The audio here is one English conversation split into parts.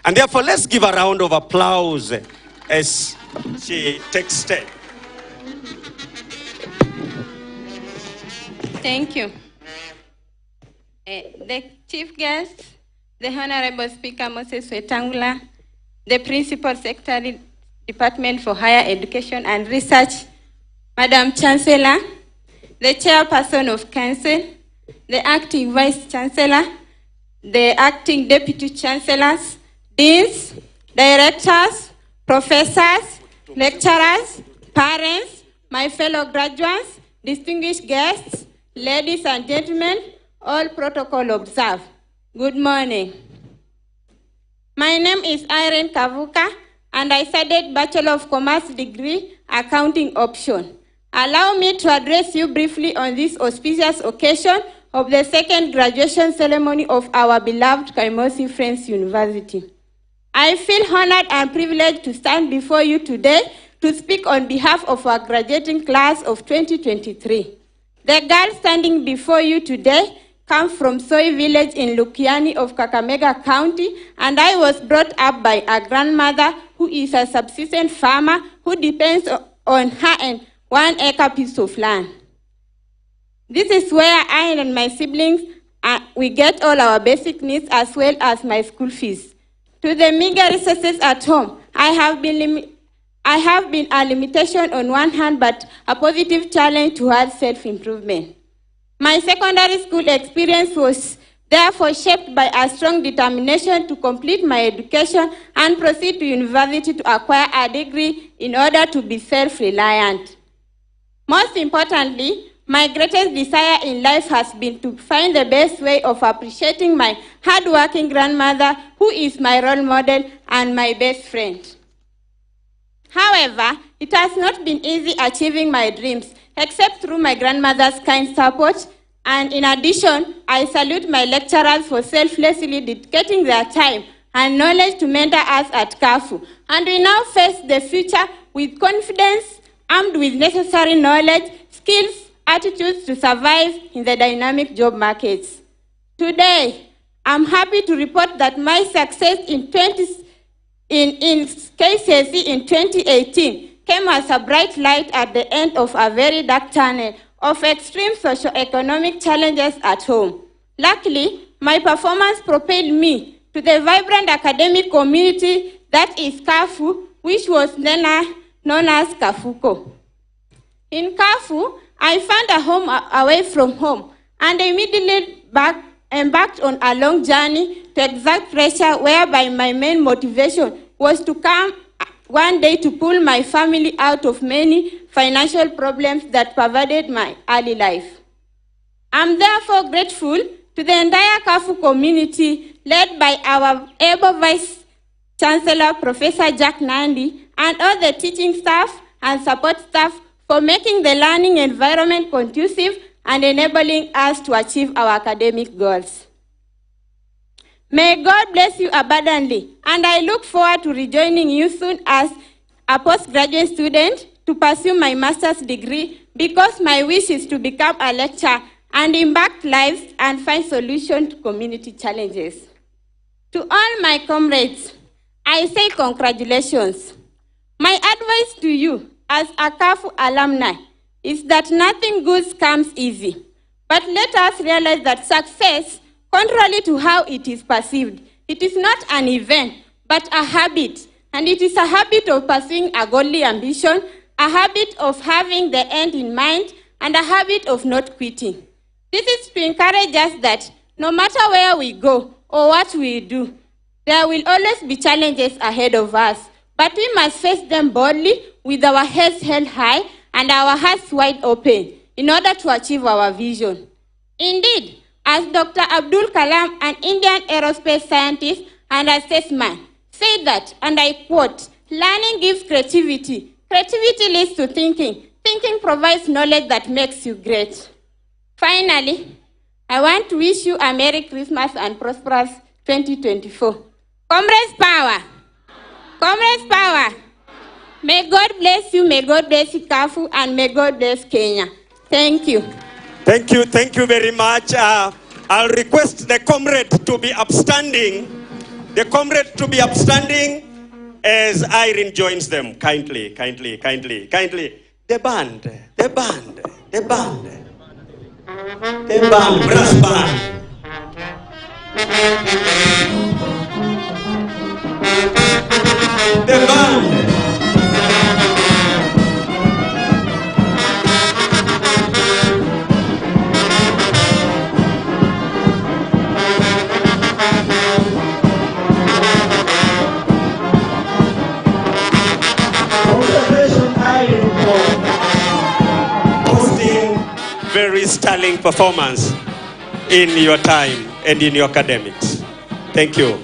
And therefore, let's give a round of applause as she takes step. Thank you. The chief guest, the Honorable Speaker Moses Wetangula, the Principal Secretary, Department for Higher Education and Research, Madam Chancellor, the Chairperson of Council, the Acting Vice Chancellor, the Acting Deputy Chancellors, Deans, Directors, Professors, Lecturers, Parents, my fellow graduates, distinguished guests, ladies and gentlemen, all protocol observed. Good morning. My name is Irene Kavuka, and I studied Bachelor of Commerce degree, accounting option. Allow me to address you briefly on this auspicious occasion of the second graduation ceremony of our beloved Kaimosi Friends University. I feel honored and privileged to stand before you today to speak on behalf of our graduating class of 2023. The girl standing before you today comes from Soi village in Lukiani of Kakamega County, and I was brought up by a grandmother who is a subsistence farmer who depends on her and 1 acre piece of land. This is where I and my siblings, we get all our basic needs as well as my school fees. To the meager resources at home, I have been a limitation on one hand, but a positive challenge towards self-improvement. My secondary school experience was therefore shaped by a strong determination to complete my education and proceed to university to acquire a degree in order to be self-reliant. Most importantly, my greatest desire in life has been to find the best way of appreciating my hardworking grandmother, who is my role model and my best friend. However, it has not been easy achieving my dreams, except through my grandmother's kind support. And in addition, I salute my lecturers for selflessly dedicating their time and knowledge to mentor us at KAFU. And we now face the future with confidence, armed with necessary knowledge, skills, attitudes to survive in the dynamic job markets. Today, I'm happy to report that my success in KCSE in 2018 came as a bright light at the end of a very dark tunnel of extreme socio-economic challenges at home. Luckily, my performance propelled me to the vibrant academic community that is KAFU, which was then known as KAFUCO. In KAFU, I found a home away from home and immediately embarked on a long journey to exert pressure, whereby my main motivation was to come one day to pull my family out of many financial problems that pervaded my early life. I'm therefore grateful to the entire KAFU community, led by our able Vice Chancellor, Professor Jack Nandi, and all the teaching staff and support staff for making the learning environment conducive and enabling us to achieve our academic goals. May God bless you abundantly, and I look forward to rejoining you soon as a postgraduate student to pursue my master's degree, because my wish is to become a lecturer and impact lives and find solutions to community challenges. To all my comrades, I say congratulations. My advice to you as a KAFU alumni is that nothing good comes easy, but let us realize that success, contrary to how it is perceived, it is not an event, but a habit. And it is a habit of pursuing a godly ambition, a habit of having the end in mind, and a habit of not quitting. This is to encourage us that no matter where we go or what we do, there will always be challenges ahead of us. But we must face them boldly with our heads held high and our hearts wide open in order to achieve our vision. Indeed, as Dr. Abdul Kalam, an Indian aerospace scientist and a statesman, said that, and I quote, "Learning gives creativity. Creativity leads to thinking. Thinking provides knowledge that makes you great." Finally, I want to wish you a Merry Christmas and prosperous 2024. Comrades power! Comrades power! May God bless you, may God bless you, KAFU, and may God bless Kenya. Thank you. Thank you very much. I'll request the comrade to be upstanding The comrades to be upstanding as Irene joins them. Kindly, kindly, kindly, kindly. The band, the band, the band. The band, brass band. The band. Very sterling performance in your time and in your academics. Thank you.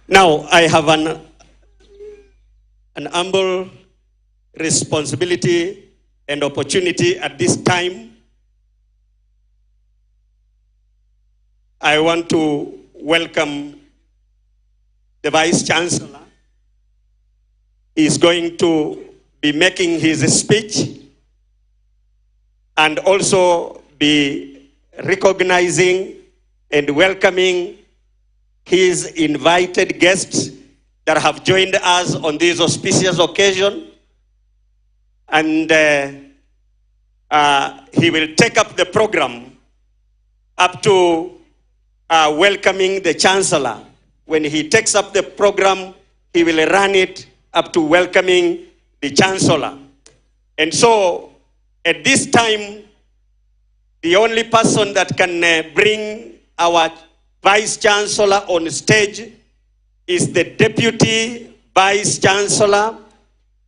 Now I have an humble responsibility and opportunity at this time. I want to welcome the Vice Chancellor. He's going to be making his speech and also be recognizing and welcoming his invited guests that have joined us on this auspicious occasion. And he will take up the program up to welcoming the Chancellor. When he takes up the program, he will run it up to welcoming the Chancellor. And so, at this time, the only person that can bring our Vice Chancellor on stage is the Deputy Vice Chancellor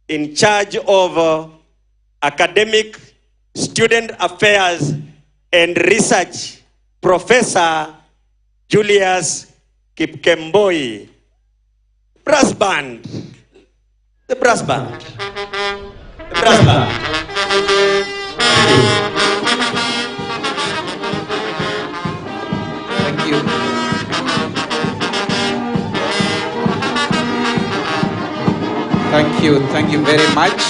in charge of academic, student affairs, and research, Professor Julius Kipkemboi. Brass band. The brass band. The brass band. Thank you. Thank you. Thank you very much.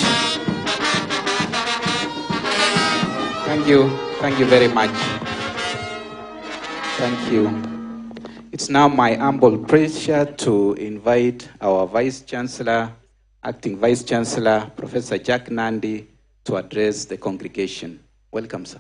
Thank you. Thank you very much. Thank you. It's now my humble pleasure to invite our Vice Chancellor, Acting Vice Chancellor, Professor Jack Nandi, to address the congregation. Welcome, sir.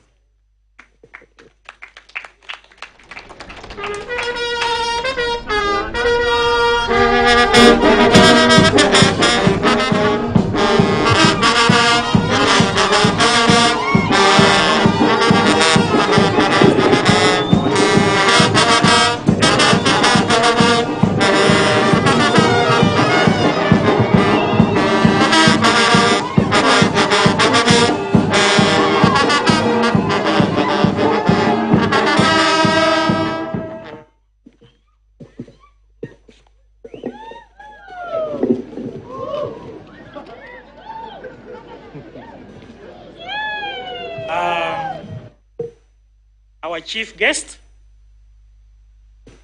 Our chief guest,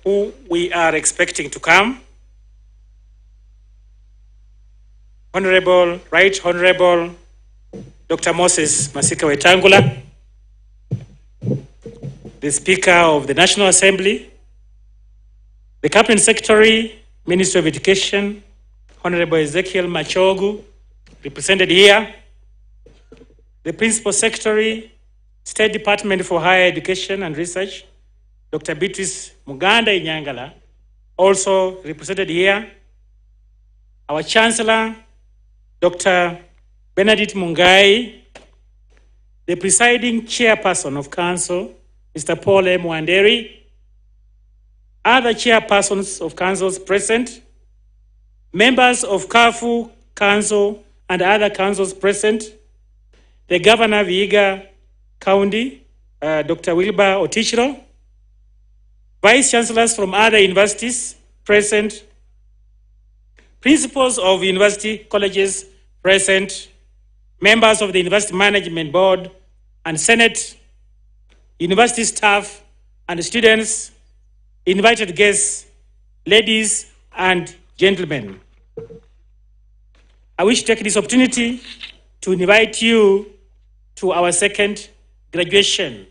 who we are expecting to come, Right Honorable Dr. Moses Masika Wetangula, the Speaker of the National Assembly, the Cabinet Secretary, Minister of Education, Honorable Ezekiel Machogu, represented here, the Principal Secretary, State Department for Higher Education and Research, Dr. Beatrice Muganda Inyangala, also represented here, our Chancellor, Dr. Benedict Mungai, the presiding chairperson of Council, Mr. Paul M. Wanderi, other chairpersons of councils present, members of KAFU Council and other councils present, the Governor of Vihiga County, Dr. Wilbur Otichiro, Vice Chancellors from other universities present, principals of university colleges present, members of the University Management Board and Senate, university staff and students, invited guests, ladies and gentlemen. I wish to take this opportunity to invite you to our second graduation.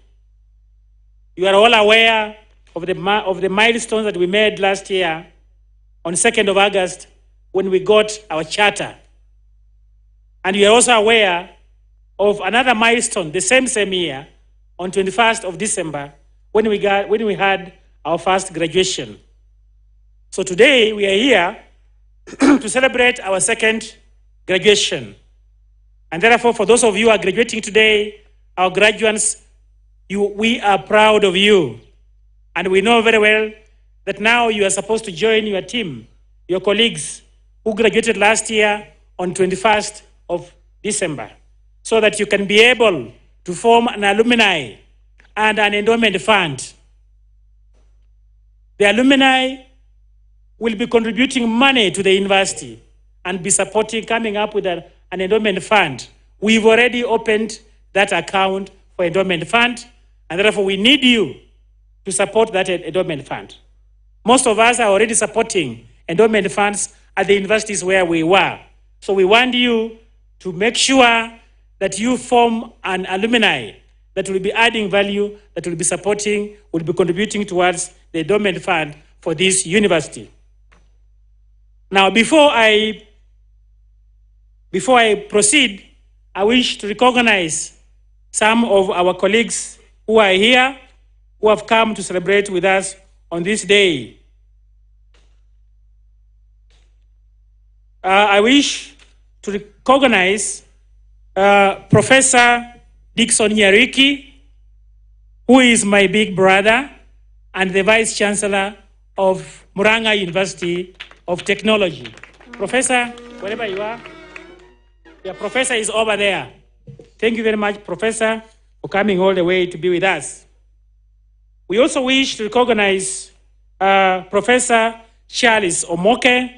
You are all aware of the milestones that we made last year on 2nd of August when we got our charter. And you are also aware of another milestone the same year on 21st of December when we had our first graduation. So today we are here to celebrate our second graduation. And therefore, for those of you who are graduating today, our graduates, we are proud of you. And we know very well that now you are supposed to join your team, your colleagues who graduated last year on 21st of December, so that you can be able to form an alumni and an endowment fund. The alumni will be contributing money to the university and be supporting, coming up with an endowment fund. We've already opened that account for endowment fund, and therefore we need you to support that endowment fund. Most of us are already supporting endowment funds at the universities where we were. So we want you to make sure that you form an alumni that will be adding value, that will be supporting, will be contributing towards the endowment fund for this university. Now, before I proceed, I wish to recognize some of our colleagues who are here, who have come to celebrate with us on this day. I wish to recognize Professor Dickson Nyariki, who is my big brother and the Vice Chancellor of Murang'a University of Technology. Professor, wherever you are, your professor is over there. Thank you very much, Professor, for coming all the way to be with us. We also wish to recognize Professor Charles Omoke,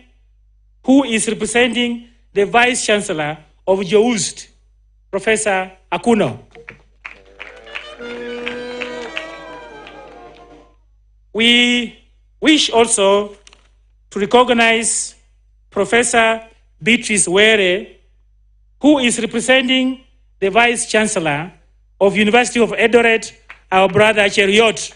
who is representing the Vice Chancellor of JOUST, Professor Akuno. We wish also to recognize Professor Beatrice Were, who is representing the Vice Chancellor of University of Eldoret, our brother Cheriot.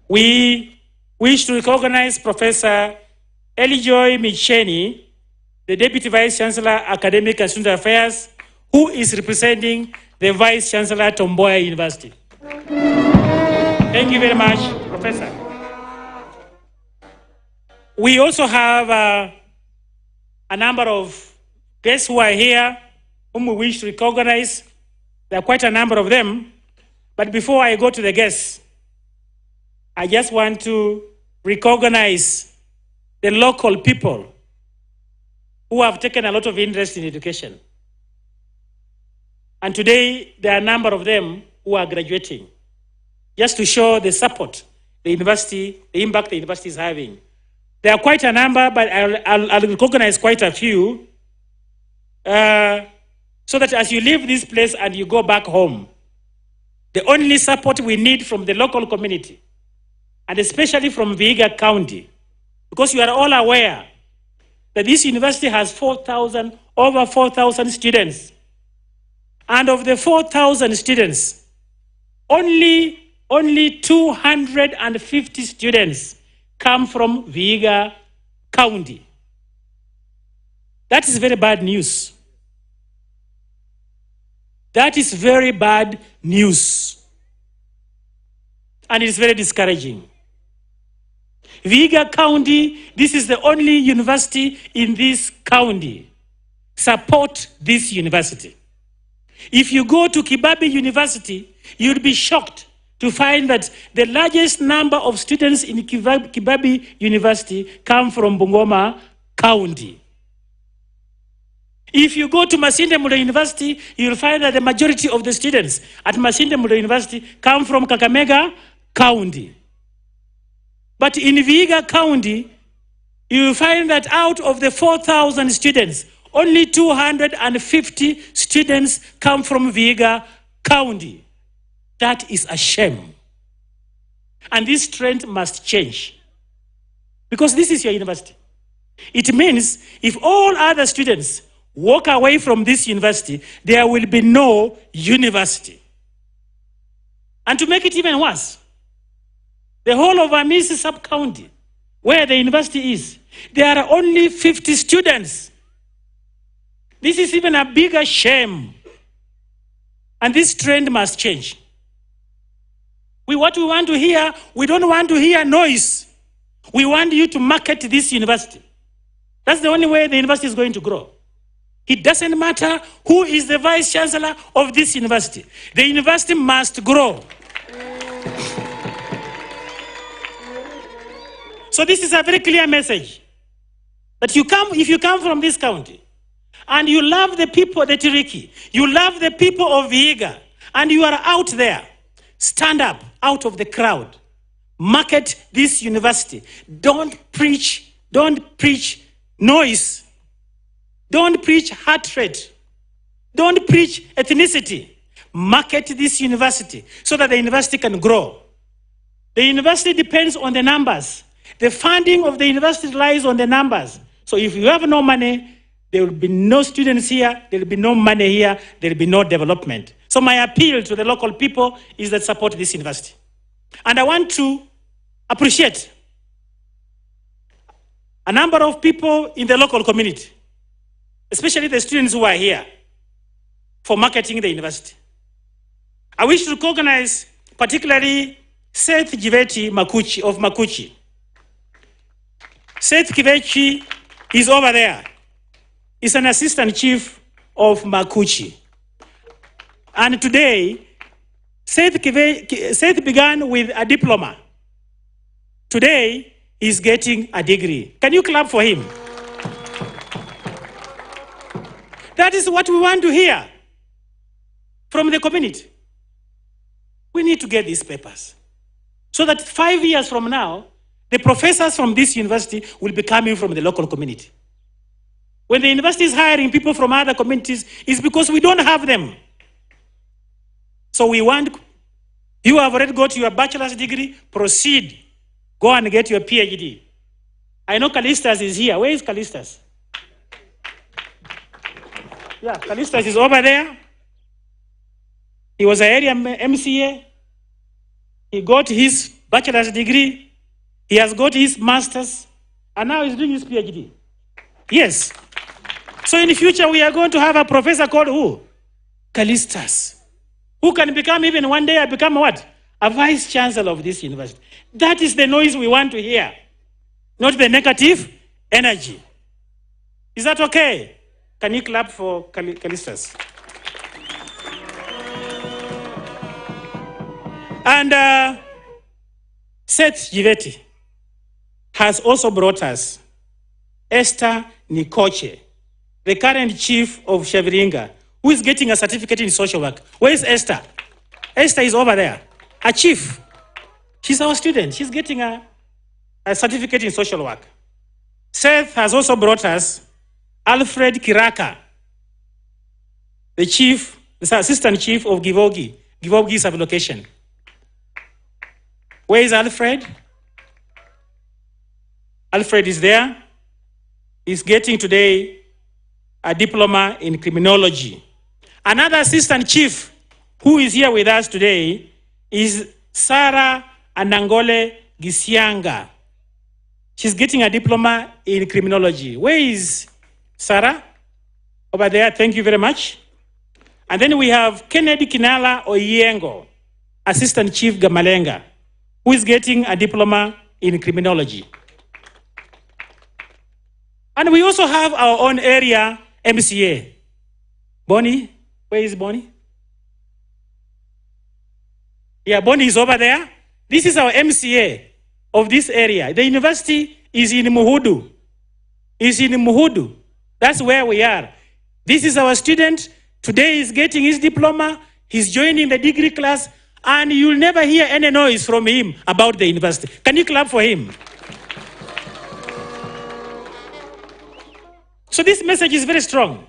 We wish to recognize Professor Elijoy Micheni, the Deputy Vice Chancellor, Academic and Student Affairs, who is representing the Vice Chancellor, Tomboya University. Thank you very much, Professor. We also have a number of guests who are here, whom we wish to recognize. There are quite a number of them. But before I go to the guests, I just want to recognize the local people who have taken a lot of interest in education. And today, there are a number of them who are graduating, just to show the support the university, the impact the university is having. There are quite a number, but I'll recognize quite a few, so that as you leave this place and you go back home, the only support we need from the local community, and especially from Vihiga County, because you are all aware that this university has over 4,000 students. And of the 4,000 students, only 250 students come from Vihiga County. That is very bad news. That is very bad news. And it's very discouraging. Vihiga County, this is the only university in this county. Support this university. If you go to Kibabi University, you'll be shocked to find that the largest number of students in Kibabi University come from Bungoma County. If you go to Masinde Muliro University, you'll find that the majority of the students at Masinde Muliro University come from Kakamega County. But in Vihiga County, you'll find that out of the 4,000 students, only 250 students come from Vihiga County. That is a shame. And this trend must change. Because this is your university. It means if all other students walk away from this university, there will be no university. And to make it even worse, the whole of Amisi sub-county, where the university is, there are only 50 students. This is even a bigger shame. And this trend must change. What we want to hear, we don't want to hear noise. We want you to market this university. That's the only way the university is going to grow. It doesn't matter who is the vice chancellor of this university. The university must grow. So this is a very clear message. That if you come from this county, and you love the people, the Tiriki, you love the people of Vihiga, and you are out there, stand up out of the crowd. Market this university. Don't preach noise. Don't preach hatred. Don't preach ethnicity. Market this university so that the university can grow. The university depends on the numbers. The funding of the university lies on the numbers. So if you have no money, there will be no students here, there will be no money here, there will be no development. So my appeal to the local people is that support this university. And I want to appreciate a number of people in the local community, especially the students who are here, for marketing the university. I wish to recognize particularly Seth Jiveti Makuchi of Makuchi. Seth Kivechi is over there. He's an assistant chief of Makuchi. And today, Seth began with a diploma. Today, he's getting a degree. Can you clap for him? That is what we want to hear from the community. We need to get these papers so that 5 years from now, the professors from this university will be coming from the local community. When the university is hiring people from other communities, it's because we don't have them. So we want, you have already got your bachelor's degree, proceed. Go and get your PhD. I know Callistus is here. Where is Callistus? Yeah, Callistus is over there. He was an area MCA. He got his bachelor's degree. He has got his master's. And now he's doing his PhD. Yes. So in the future, we are going to have a professor called who? Callistus. Who can become even one day, become what? A vice chancellor of this university. That is the noise we want to hear. Not the negative energy. Is that okay? Can you clap for Callistus? And Seth Jiveti has also brought us Esther Nikoche, the current chief of Shaviringa, who is getting a certificate in social work. Where is Esther? Esther is over there, a chief. She's our student. She's getting a certificate in social work. Seth has also brought us Alfred Kiraka, the assistant chief of Givogi sublocation. Where is Alfred? Alfred is there. He's getting today a diploma in criminology. Another assistant chief who is here with us today is Sarah Anangole Gisianga. She's getting a diploma in criminology. Where is Sarah? Over there, thank you very much. And then we have Kennedy Kinala Oyengo, assistant chief Gamalenga, who is getting a diploma in criminology. And we also have our own area MCA. Bonnie, where is Bonnie? Yeah, Bonnie is over there. This is our MCA of this area. The university is in Muhudu. That's where we are. This is our student. Today he's getting his diploma. He's joining the degree class. And you'll never hear any noise from him about the university. Can you clap for him? So this message is very strong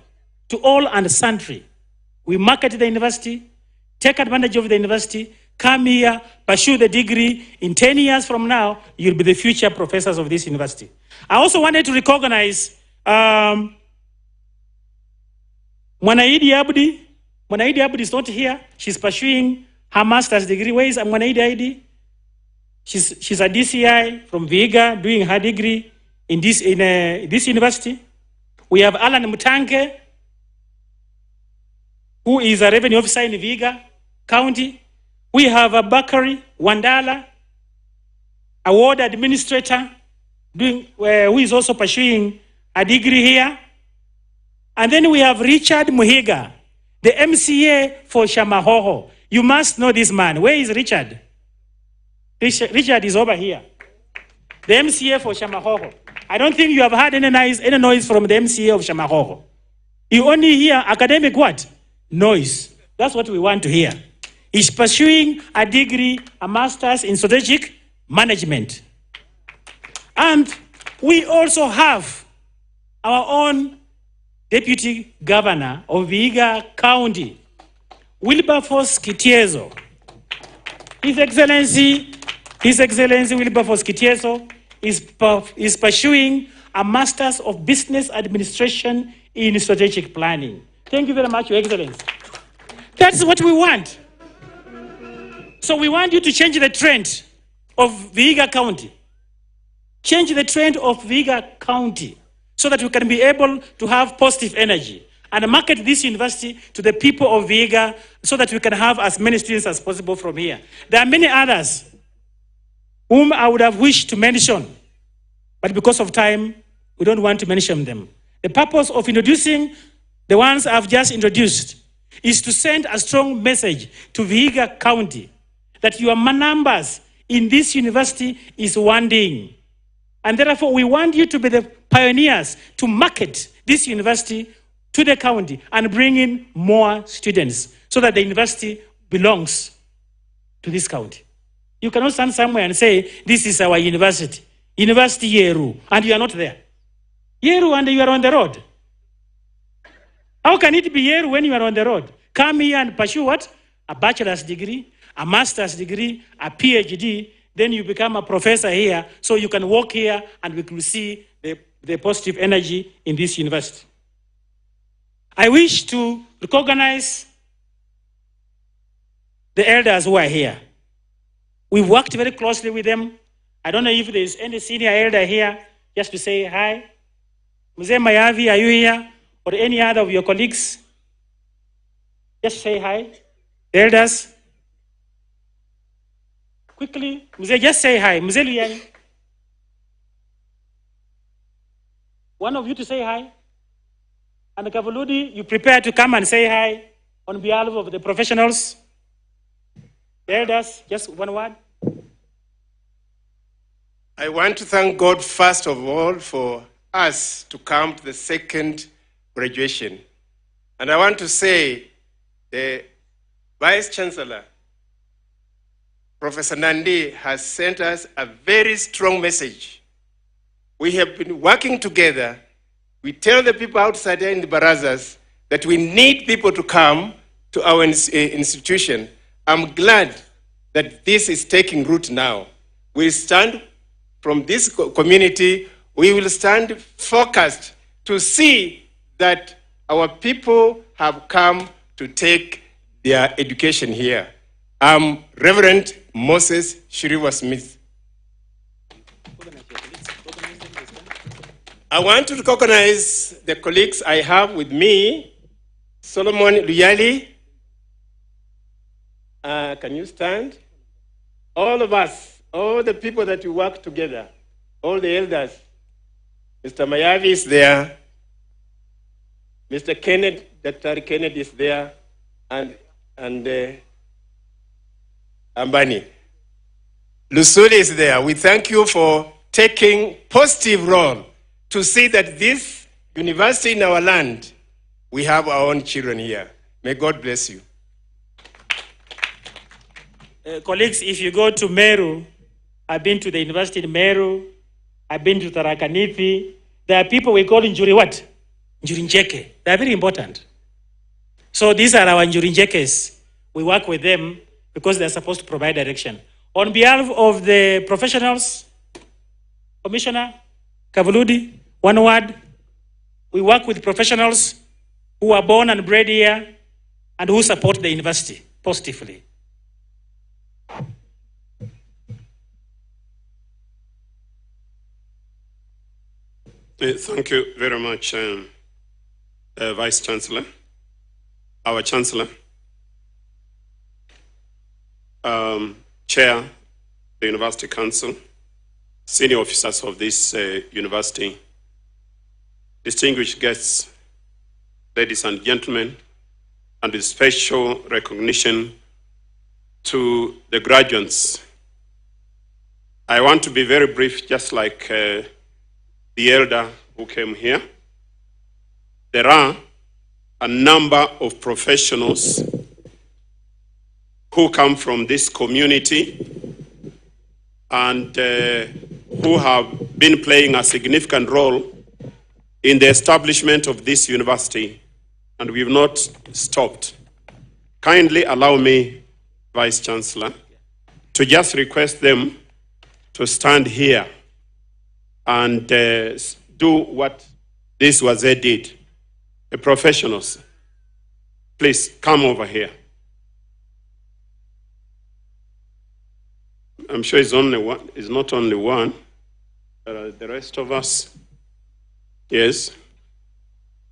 to all and sundry. We market the university, take advantage of the university, come here, pursue the degree. In 10 years from now, you'll be the future professors of this university. I also wanted to recognize Mwanaidi Abdi. Mwanaidi Abdi is not here. She's pursuing her master's degree. Where is Mwanaidi Abdi? She's a DCI from Vihiga doing her degree in this university. We have Alan Mutanke, who is a revenue officer in Vihiga County. We have Bakari Wandala, a ward administrator, who is also pursuing a degree here. And then we have Richard Muhiga, the MCA for Shamahoho. You must know this man. Where is Richard? Richard is over here. The MCA for Shamahoho. I don't think you have heard any noise from the MCA of Shamahoho. You only hear academic what? Noise. That's what we want to hear. He's pursuing a degree, a master's in strategic management. And we also have our own Deputy Governor of Vihiga County, Wilberforce Kitiezo. His Excellency Wilberforce Kitiezo is pursuing a Master's of Business Administration in Strategic Planning. Thank you very much, Your Excellency. That's what we want. So we want you to change the trend of Vihiga County. Change the trend of Vihiga County so that we can be able to have positive energy and market this university to the people of Vihiga so that we can have as many students as possible from here. There are many others whom I would have wished to mention, but because of time, we don't want to mention them. The purpose of introducing the ones I've just introduced is to send a strong message to Vihiga County that your numbers in this university is wanting. And therefore, we want you to be the pioneers to market this university to the county and bring in more students so that the university belongs to this county. You cannot stand somewhere and say, this is our university, University Yeru, and you are not there. Yeru and you are on the road. How can it be Yeru when you are on the road? Come here and pursue what? A bachelor's degree, a master's degree, a PhD, then you become a professor here, so you can walk here and we can see the positive energy in this university. I wish to recognize the elders who are here. We've worked very closely with them. I don't know if there's any senior elder here, just to say hi. Mzee Mayavi, are you here? Or any other of your colleagues? Just say hi. The elders. Quickly, Mzee, just say hi. Mzee Luyani. One of you to say hi. And Kavuludi, you prepare to come and say hi on behalf of the professionals. The elders, just one word. I want to thank God first of all for us to come to the second graduation. And I want to say the Vice Chancellor, Professor Nandi, has sent us a very strong message. We have been working together. We tell the people outside there in the barazas that we need people to come to our institution. I'm glad that this is taking root now. We stand from this community, we will stand focused to see that our people have come to take their education here. I'm Reverend Moses Shiriwa Smith. I want to recognize the colleagues I have with me. Solomon Luyali. Can you stand? All of us, all the people that we work together, all the elders. Mr. Mayavi is there. Mr. Kenneth, Dr. Kenneth is there. And Ambani. Lusuli is there. We thank you for taking positive role to see that this university in our land, we have our own children here. May God bless you. Colleagues, if you go to Meru, I've been to the university in Meru, I've been to Tarakaniti. There are people we call Njuri what? Njuri Njeke. They are very important. So these are our Njuri Njekes. We work with them because they're supposed to provide direction. On behalf of the professionals, Commissioner Kavuludi, one word, we work with professionals who are born and bred here and who support the university positively. Thank you very much, Vice Chancellor, our Chancellor, Chair, the University Council, senior officers of this university, distinguished guests, ladies and gentlemen, and with special recognition to the graduates. I want to be very brief, just like the elder who came here. There are a number of professionals who come from this community and who have been playing a significant role in the establishment of this university, and we've not stopped. Kindly allow me, Vice Chancellor, to just request them to stand here and do what this was they did. The professionals, please come over here. I'm sure it's only one. It's not only one. The rest of us, yes.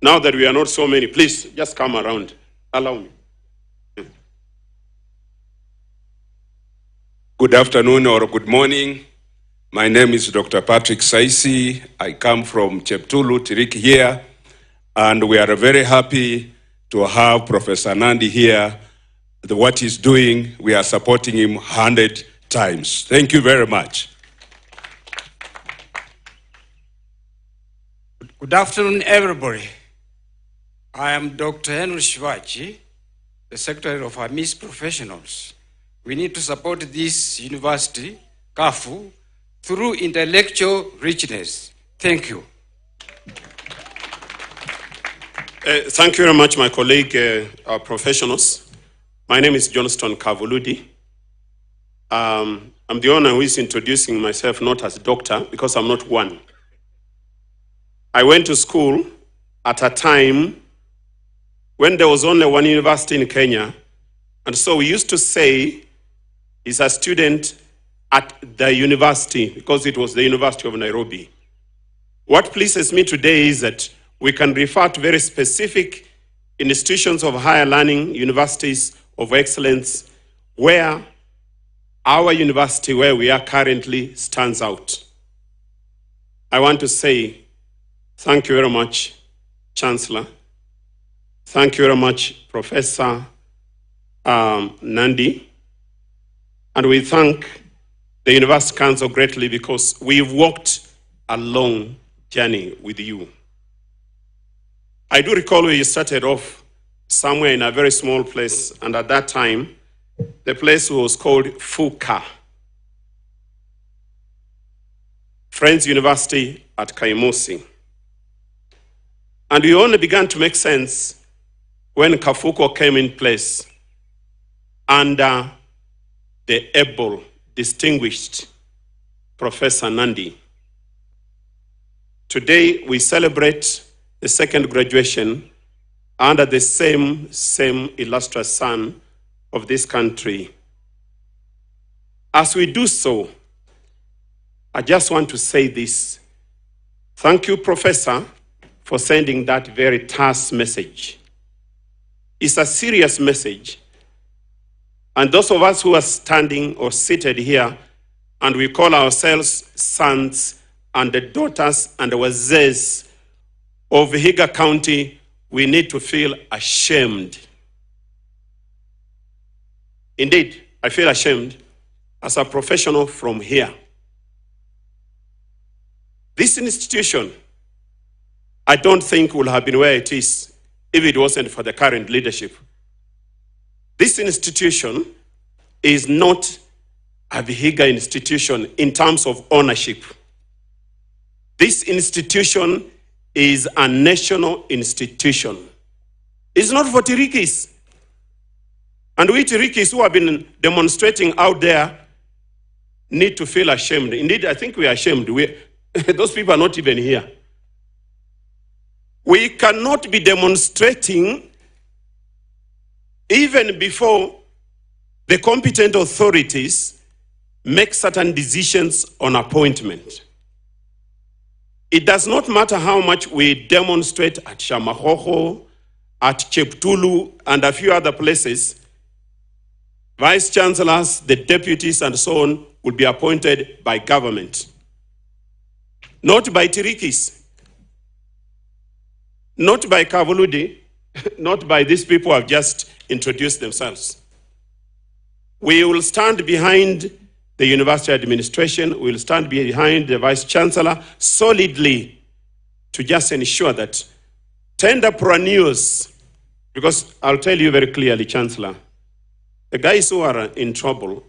Now that we are not so many, please just come around. Allow me. Good afternoon or good morning. My name is Dr. Patrick Saisi. I come from Cheptulu, Tirik here, and we are very happy to have Professor Nandi here. What he's doing, we are supporting him 100 times. Thank you very much. Good afternoon, everybody. I am Dr. Henry Shivaji, the Secretary of AMIS Professionals. We need to support this university, KAFU, through intellectual richness. Thank you. Thank you very much, my colleague, our professionals. My name is Johnston Kavuludi. I'm the one who is introducing myself not as doctor, because I'm not one. I went to school at a time when there was only one university in Kenya, and so we used to say he's a student at the university, because it was the University of Nairobi. What pleases me today is that we can refer to very specific institutions of higher learning, universities of excellence, where our university, where we are currently, stands out. I want to say thank you very much, Chancellor. Thank you very much, Professor Nandi. And we thank the University Council greatly, because we've walked a long journey with you. I do recall where you started off somewhere in a very small place, and at that time, the place was called Fuka, Friends University at Kaimosi. And we only began to make sense when Kafuko came in place under the able, distinguished Professor Nandi. Today, we celebrate the second graduation under the same illustrious son of this country. As we do so, I just want to say this. Thank you, Professor, for sending that very terse message. It's a serious message. And those of us who are standing or seated here, and we call ourselves sons and the daughters and the wazees of Vihiga County, we need to feel ashamed. Indeed, I feel ashamed as a professional from here. This institution, I don't think would have been where it is if it wasn't for the current leadership. This institution is not a Vihiga institution in terms of ownership. This institution is a national institution. It's not for Tirikis. And we Tirikis who have been demonstrating out there need to feel ashamed. Indeed, I think we are ashamed. Those people are not even here. We cannot be demonstrating even before the competent authorities make certain decisions on appointment. It does not matter how much we demonstrate at Shamahoho, at Cheptulu, and a few other places. Vice chancellors, the deputies, and so on will be appointed by government. Not by Tirikis, not by Kavuludi, not by these people who have just introduced themselves. We will stand behind the university administration, we will stand behind the vice chancellor solidly to just ensure that tenderpreneurs, because I'll tell you very clearly, Chancellor, the guys who are in trouble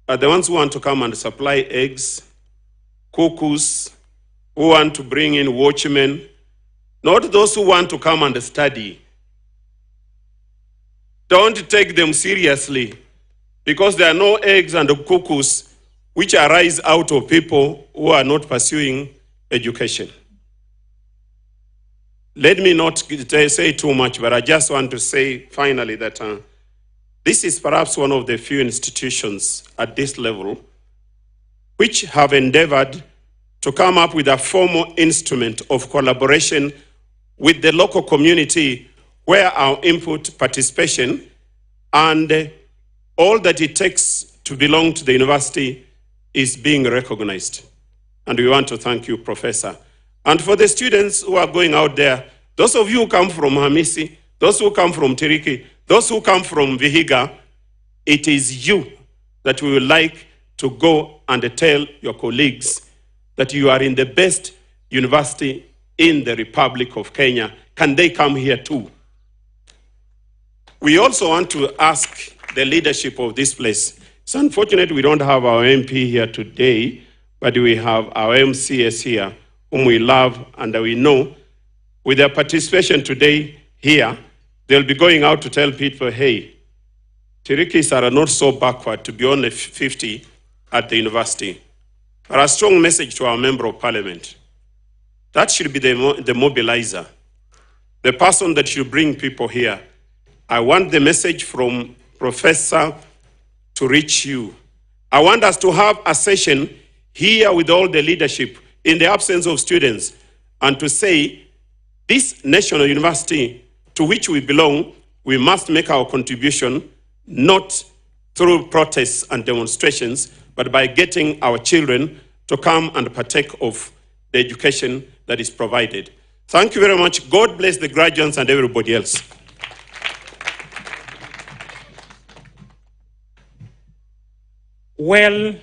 are the ones who want to come and supply eggs, cuckoos, who want to bring in watchmen, not those who want to come and study. Don't take them seriously, because there are no eggs and cuckoos which arise out of people who are not pursuing education. Let me not say too much, but I just want to say finally that this is perhaps one of the few institutions at this level which have endeavored to come up with a formal instrument of collaboration with the local community where our input, participation, and all that it takes to belong to the university is being recognized. And we want to thank you, Professor. And for the students who are going out there, those of you who come from Hamisi, those who come from Tiriki, those who come from Vihiga, it is you that we would like to go and tell your colleagues that you are in the best university in the Republic of Kenya. Can they come here too? We also want to ask the leadership of this place. It's unfortunate we don't have our MP here today, but we have our MCS here, whom we love and we know. With their participation today here, they'll be going out to tell people, hey, Tirikis are not so backward to be only 50 at the university. But a strong message to our Member of Parliament. That should be the mobilizer, the person that should bring people here. I want the message from Professor to reach you. I want us to have a session here with all the leadership in the absence of students and to say, this national university to which we belong, we must make our contribution not through protests and demonstrations, but by getting our children to come and partake of the education that is provided. Thank you very much. God bless the graduates and everybody else. Well,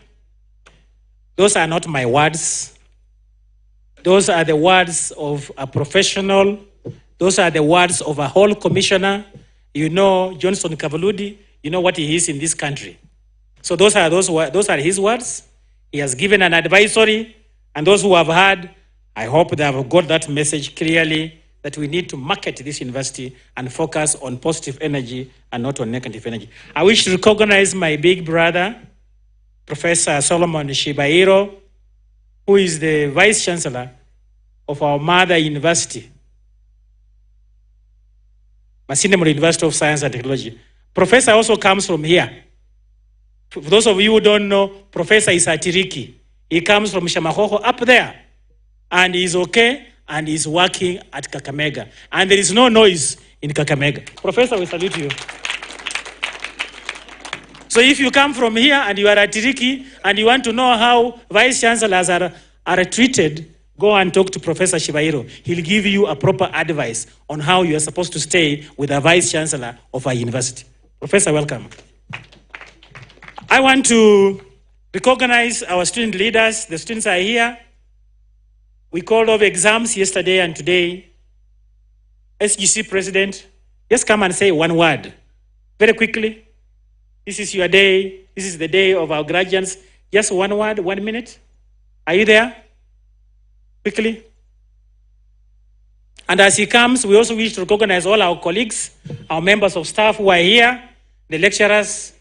those are not my words. Those are the words of a professional. Those are the words of a whole commissioner. You know Johnson Kavuludi, you know what he is in this country. So those are his words. He has given an advisory, and those who have heard, I hope they have got that message clearly, that we need to market this university and focus on positive energy and not on negative energy. I wish to recognize my big brother, Professor Solomon Shibairo, who is the Vice Chancellor of our mother university, Masinde University of Science and Technology. Professor also comes from here. For those of you who don't know, Professor is at Tiriki. He comes from Shamahoho up there, and he's okay, and he's working at Kakamega. And there is no noise in Kakamega. Professor, we salute you. So if you come from here and you are at Tiriki and you want to know how vice chancellors are treated, go and talk to Professor Shibairo. He'll give you a proper advice on how you are supposed to stay with a vice chancellor of our university. Professor, welcome. I want to recognize our student leaders. The students are here. We called off exams yesterday and today. SGC President, just come and say one word. Very quickly. This is your day. This is the day of our graduates. Just one word, 1 minute. Are you there? Quickly. And as he comes, we also wish to recognize all our colleagues, our members of staff who are here. the lecturers,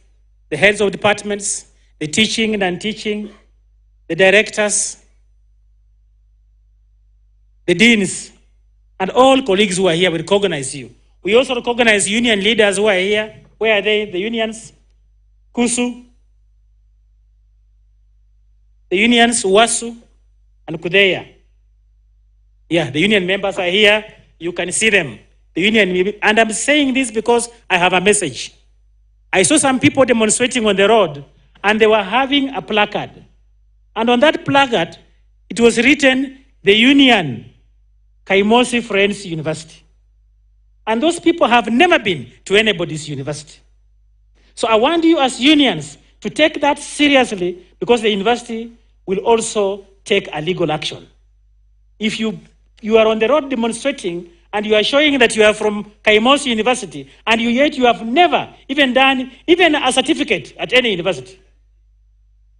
the heads of departments, the teaching and non-teaching, the directors, the deans, and all colleagues who are here, we recognize you. We also recognize union leaders who are here. Where are they? The unions, KUSU, the unions, WASU, and KUDEA. Yeah, the union members are here. You can see them. The union, and I'm saying this because I have a message. I saw some people demonstrating on the road, and they were having a placard. And on that placard, it was written, the union, Kaimosi Friends University. And those people have never been to anybody's university. So I want you as unions to take that seriously, because the university will also take a legal action. If you are on the road demonstrating and you are showing that you are from Kaimosi University, and yet you have never even done even a certificate at any university,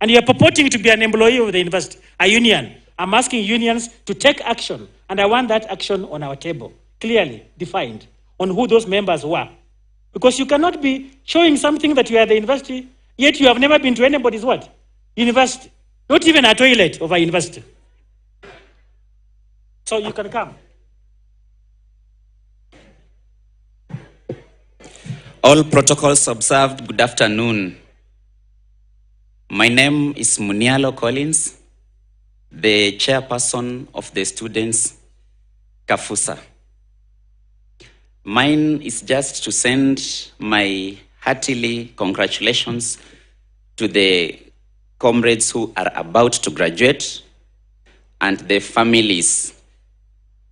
and you are purporting to be an employee of the university, a union, I'm asking unions to take action, and I want that action on our table, clearly defined, on who those members were. Because you cannot be showing something that you are the university, yet you have never been to anybody's what? University. Not even a toilet of a university. So you can come. All protocols observed, good afternoon. My name is Munialo Collins, the chairperson of the students' KAFU. Mine is just to send my heartily congratulations to the comrades who are about to graduate and the families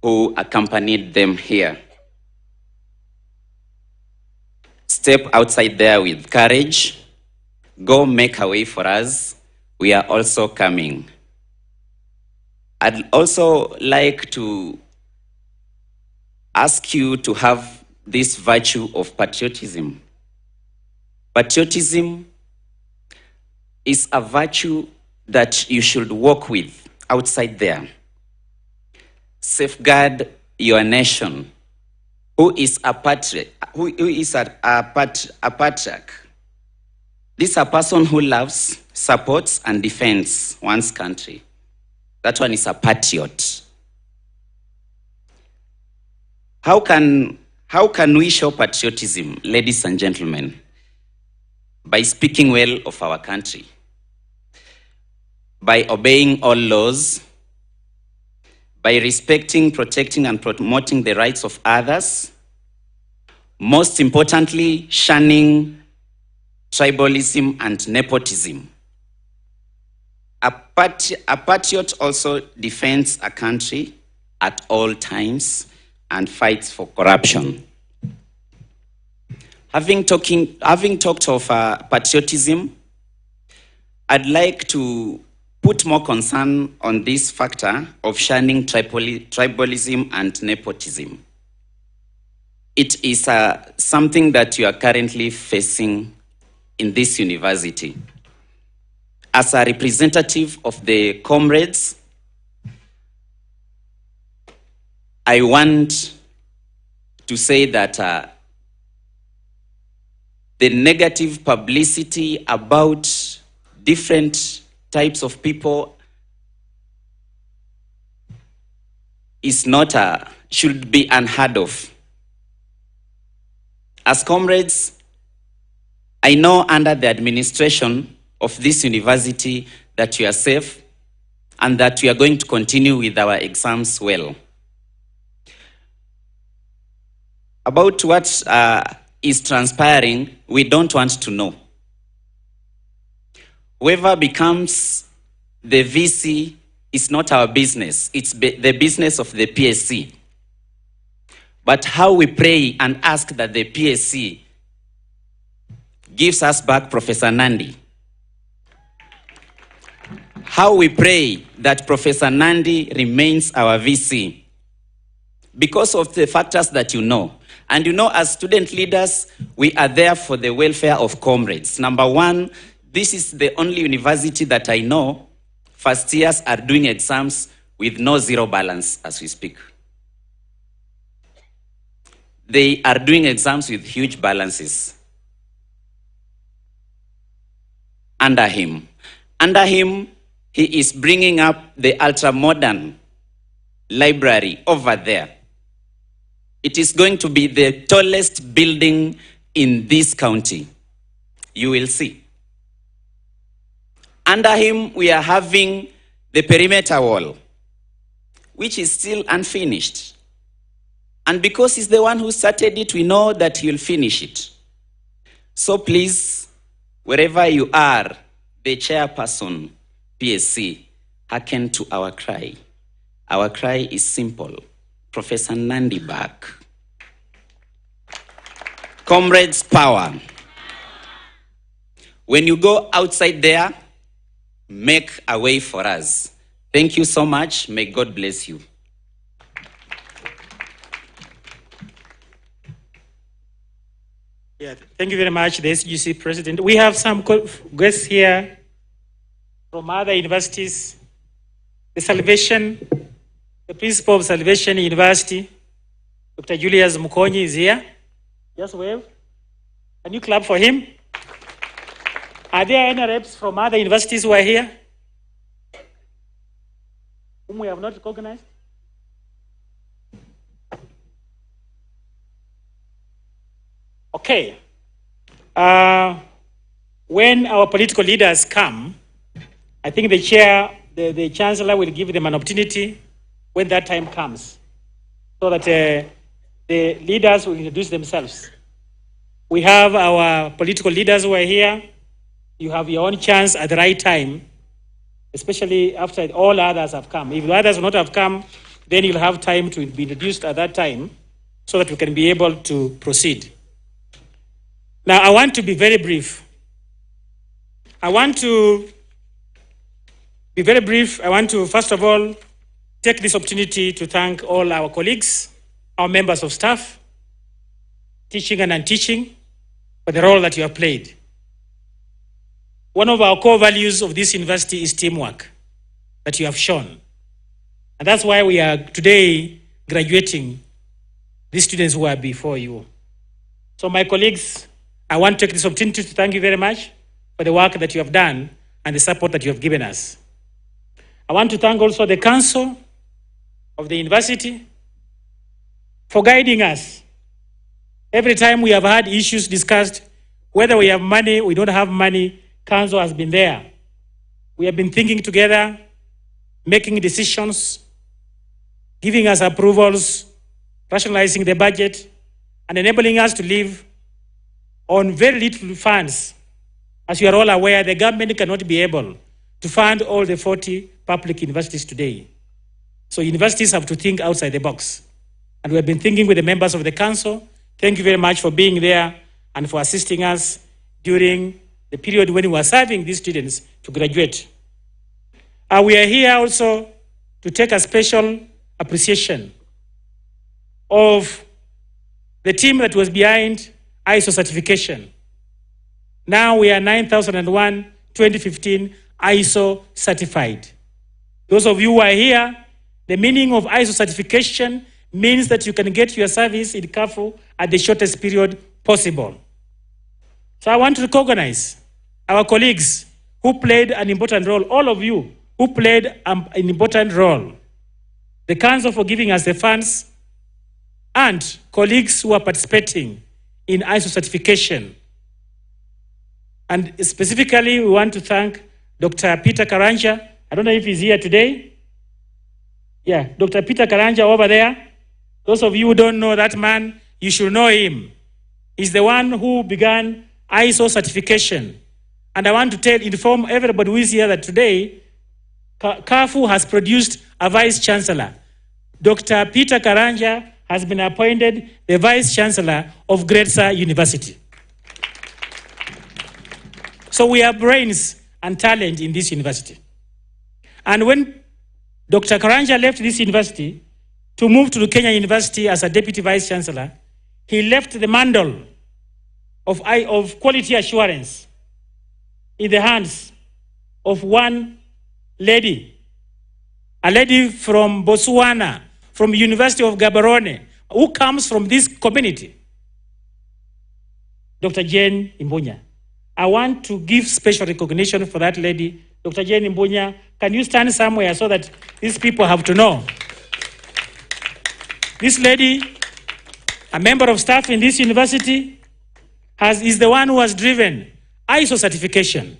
who accompanied them here. Step outside there with courage. Go make a way for us. We are also coming. I'd also like to ask you to have this virtue of patriotism. Patriotism is a virtue that you should walk with outside there. Safeguard your nation. Who is a patriot? Who is a patriarch? This is a person who loves, supports, and defends one's country. That one is a patriot. How can we show patriotism, ladies and gentlemen? By speaking well of our country, by obeying all laws, by respecting, protecting, and promoting the rights of others, most importantly, shunning tribalism and nepotism. A patriot also defends a country at all times and fights for corruption. Having talked of patriotism, I'd like to put more concern on this factor of shunning tribalism and nepotism. It is something that you are currently facing in this university. As a representative of the comrades, I want to say that the negative publicity about different types of people is not should be unheard of. As comrades, I know under the administration of this university that you are safe and that we are going to continue with our exams well. About what is transpiring, we don't want to know. Whoever becomes the VC is not our business. It's the business of the PSC. But how we pray and ask that the PSC gives us back Professor Nandi. How we pray that Professor Nandi remains our VC. Because of the factors that you know. And you know, as student leaders, we are there for the welfare of comrades. Number one, this is the only university that I know first years are doing exams with no zero balance as we speak. They are doing exams with huge balances. under him. Under him, he is bringing up the ultra-modern library over there. It is going to be the tallest building in this county. You will see. Under him, we are having the perimeter wall, which is still unfinished. And because he's the one who started it, we know that he'll finish it. So please, wherever you are, the chairperson, PSC, hearken to our cry. Our cry is simple. Professor Nandi back. Comrades, power. When you go outside there, make a way for us. Thank you so much. May God bless you. Yeah, thank you very much, the SGC President. We have some guests here from other universities. The principal of Salvation University, Dr. Julius Mukonyi is here. Just wave. Can you clap for him? Are there any reps from other universities who are here? Whom we have not recognized? Okay. When our political leaders come, I think the Chancellor will give them an opportunity when that time comes, so that the leaders will introduce themselves. We have our political leaders who are here. You have your own chance at the right time, especially after all others have come. If the others will not have come, then you'll have time to be introduced at that time so that we can be able to proceed. Now, I want to be very brief. I want to, first of all, take this opportunity to thank all our colleagues, our members of staff, teaching and unteaching, for the role that you have played. One of our core values of this university is teamwork that you have shown. And that's why we are today graduating these students who are before you. So my colleagues, I want to take this opportunity to thank you very much for the work that you have done and the support that you have given us. I want to thank also the council of the university for guiding us. Every time we have had issues discussed, whether we have money, we don't have money, council has been there. We have been thinking together, making decisions, giving us approvals, rationalizing the budget, and enabling us to live on very little funds. As you are all aware, the government cannot be able to fund all the 40 public universities today. So universities have to think outside the box. And we have been thinking with the members of the council. Thank you very much for being there and for assisting us during the period when we were serving these students to graduate. We are here also to take a special appreciation of the team that was behind ISO certification. Now we are 9001 2015 ISO certified. Those of you who are here, the meaning of ISO certification means that you can get your service in KAFU at the shortest period possible. So I want to recognize our colleagues who played an important role, all of you who played an important role. The council for giving us the funds, and colleagues who are participating in ISO certification. And specifically, we want to thank Dr. Peter Karanja. I don't know if he's here today. Yeah, Dr. Peter Karanja over there. Those of you who don't know that man, you should know him. He's the one who began ISO certification. And I want to inform everybody who is here that today, KAFU has produced a Vice Chancellor. Dr. Peter Karanja has been appointed the Vice Chancellor of Gretsa University. So we have brains and talent in this university. And when Dr. Karanja left this university to move to the Kenya University as a Deputy Vice Chancellor, he left the mantle of quality assurance in the hands of one lady, a lady from Botswana, from University of Gaborone, who comes from this community, Dr. Jane Imbunya. I want to give special recognition for that lady, Dr. Jane Mbunya. Can you stand somewhere so that these people have to know? This lady, a member of staff in this university, is the one who has driven ISO certification.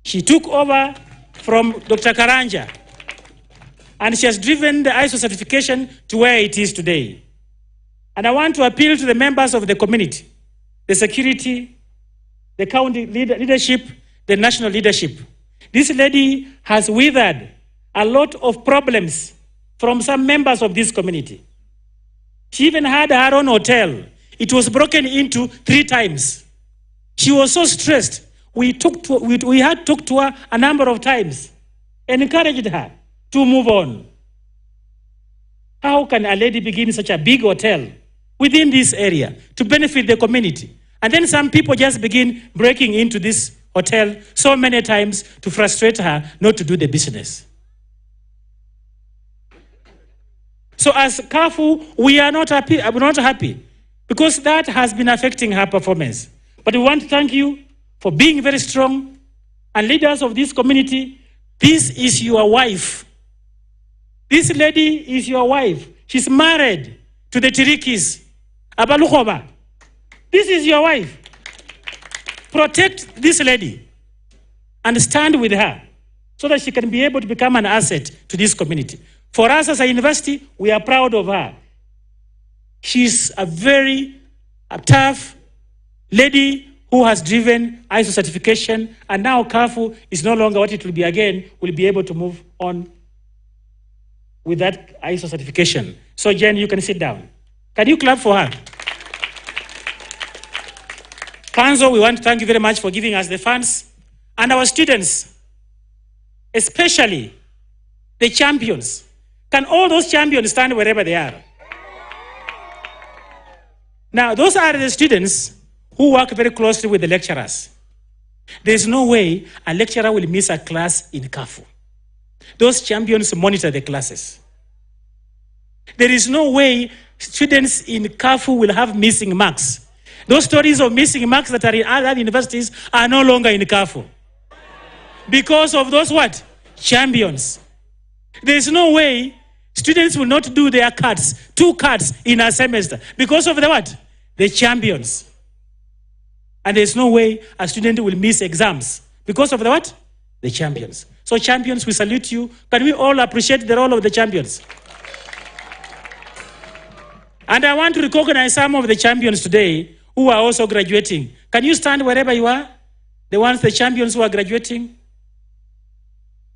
She took over from Dr. Karanja, and she has driven the ISO certification to where it is today. And I want to appeal to the members of the community, the security, the county leadership, the national leadership. This lady has withered a lot of problems from some members of this community. She even had her own hotel. It was broken into 3 times. She was so stressed. We had talked to her a number of times and encouraged her to move on. How can a lady begin such a big hotel within this area to benefit the community? And then some people just begin breaking into this hotel so many times to frustrate her not to do the business. So as KAFU, we are not happy because that has been affecting her performance. But we want to thank you for being very strong, and leaders of this community. This is your wife. This lady is your wife. She's married to the Tirikis. Abalukoba. This is your wife. Protect this lady and stand with her so that she can be able to become an asset to this community. For us as a university, we are proud of her. She's a very tough lady who has driven ISO certification, and now KAFU is no longer what it will be again. We'll be able to move on with that ISO certification. So Jen, you can sit down. Can you clap for her? Kanzo, we want to thank you very much for giving us the funds. And our students, especially the champions. Can all those champions stand wherever they are? Now, those are the students who work very closely with the lecturers. There's no way a lecturer will miss a class in KAFU. Those champions monitor the classes. There is no way students in KAFU will have missing marks. Those stories of missing marks that are in other universities are no longer in KAFU. Because of those what? Champions. There's no way students will not do their cards, 2 cards in a semester. Because of the what? The champions. And there's no way a student will miss exams. Because of the what? The champions. So champions, we salute you. Can we all appreciate the role of the champions? And I want to recognize some of the champions today who are also graduating. Can you stand wherever you are? The champions who are graduating.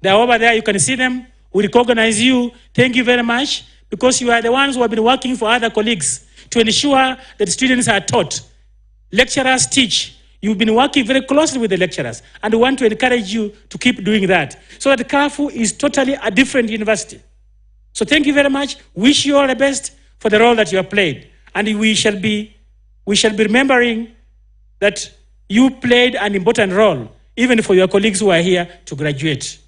They're over there, you can see them. We recognize you. Thank you very much, because you are the ones who have been working for other colleagues to ensure that students are taught. Lecturers teach. You've been working very closely with the lecturers, and we want to encourage you to keep doing that so that KAFU is totally a different university. So thank you very much. Wish you all the best for the role that you have played. And we shall be remembering that you played an important role, even for your colleagues who are here to graduate.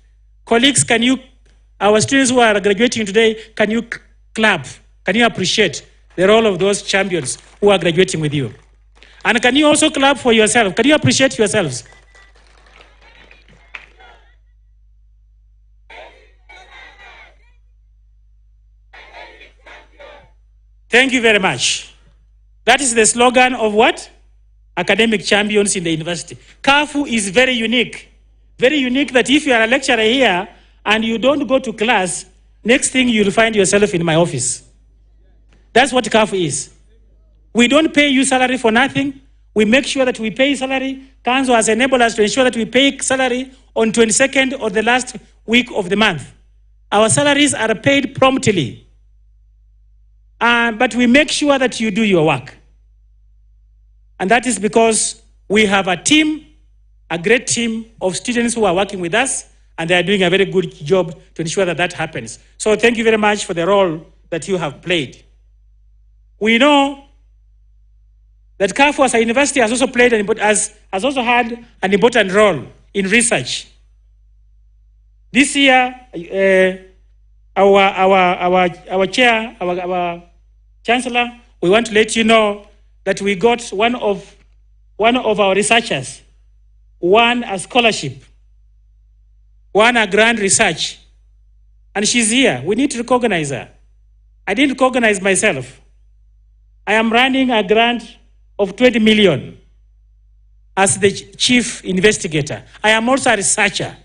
Colleagues, our students who are graduating today, can you clap? Can you appreciate the role of those champions who are graduating with you? And can you also clap for yourself? Can you appreciate yourselves? Thank you very much. That is the slogan of what? Academic champions in the university. KAFU is very unique. Very unique that if you are a lecturer here and you don't go to class, next thing you'll find yourself in my office. That's what KAFU is. We don't pay you salary for nothing. We make sure that we pay salary. Council has enabled us to ensure that we pay salary on 22nd or the last week of the month. Our salaries are paid promptly. But we make sure that you do your work. And that is because we have a team, a great team of students who are working with us, and they are doing a very good job to ensure that that happens. So thank you very much for the role that you have played. We know that KAFU as a university has also had an important role in research. This year, our chair, our chancellor, we want to let you know that we got one of our researchers won a scholarship, won a grand research, and she's here. We need to recognize her. I didn't recognize myself. I am running a grant of 20 million as the chief investigator. I am also a researcher.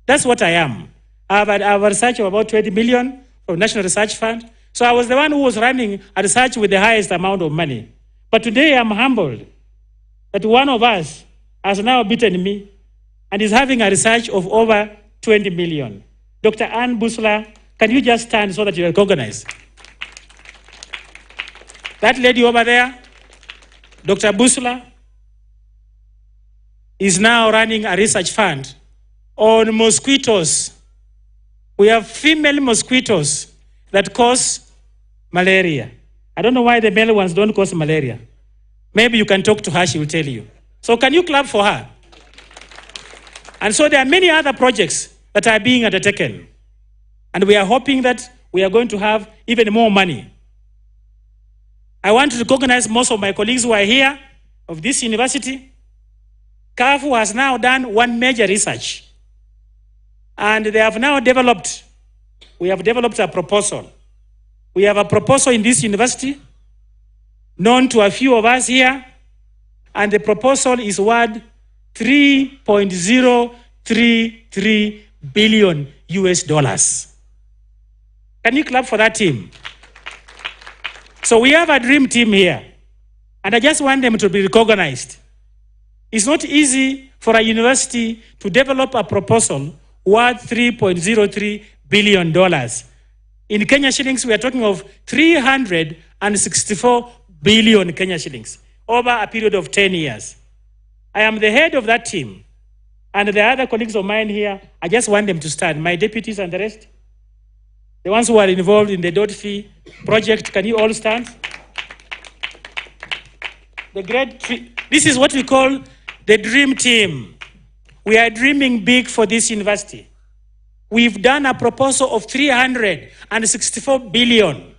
That's what I am. I have a research of about 20 million from National Research Fund. So I was the one who was running a research with the highest amount of money. But today I'm humbled that one of us has now beaten me and is having a research of over 20 million. Dr. Ann Busla, can you just stand so that you are recognized? That lady over there, Dr. Busla, is now running a research fund on mosquitoes. We have female mosquitoes that cause malaria. I don't know why the male ones don't cause malaria. Maybe you can talk to her, she will tell you. So can you clap for her? And so there are many other projects that are being undertaken. And we are hoping that we are going to have even more money. I want to recognize most of my colleagues who are here of this university. KAFU has now done one major research. And they have now developed, we have developed a proposal. We have a proposal in this university, known to a few of us here, and the proposal is worth $3.033 billion US. Can you clap for that team? So we have a dream team here, and I just want them to be recognized. It's not easy for a university to develop a proposal worth $3.03 billion. In Kenya shillings, we are talking of 364 billion Kenya shillings over a period of 10 years. I am the head of that team. And the other colleagues of mine here, I just want them to stand. My deputies and the rest. The ones who are involved in the .fee project, can you all stand? This is what we call the dream team. We are dreaming big for this university. We've done a proposal of 364 billion.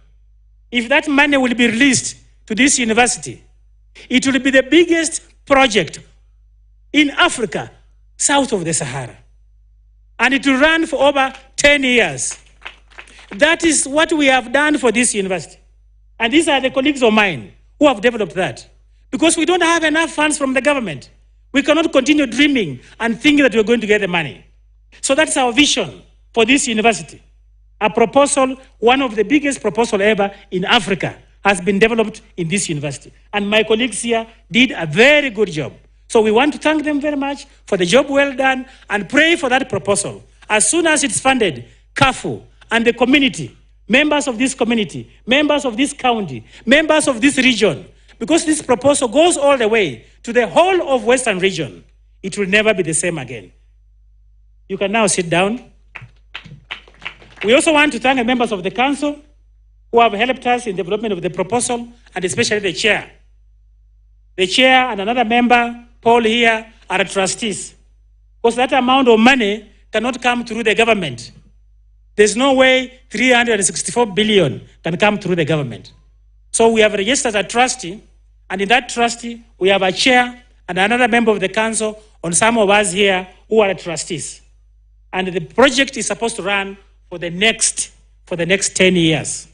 If that money will be released to this university, it will be the biggest project in Africa, south of the Sahara. And it will run for over 10 years. That is what we have done for this university. And these are the colleagues of mine who have developed that. Because we don't have enough funds from the government. We cannot continue dreaming and thinking that we're going to get the money. So that's our vision for this university. A proposal, one of the biggest proposals ever in Africa, has been developed in this university. And my colleagues here did a very good job. So we want to thank them very much for the job well done and pray for that proposal. As soon as it's funded, KAFU and the community, members of this community, members of this county, members of this region, because this proposal goes all the way to the whole of Western region, it will never be the same again. You can now sit down. We also want to thank the members of the council who have helped us in the development of the proposal, and especially the chair. The chair and another member, Paul here, are trustees. Because that amount of money cannot come through the government. There's no way 364 billion can come through the government. So we have registered a trustee, and in that trustee, we have a chair and another member of the council, and some of us here who are trustees. And the project is supposed to run for the next 10 years.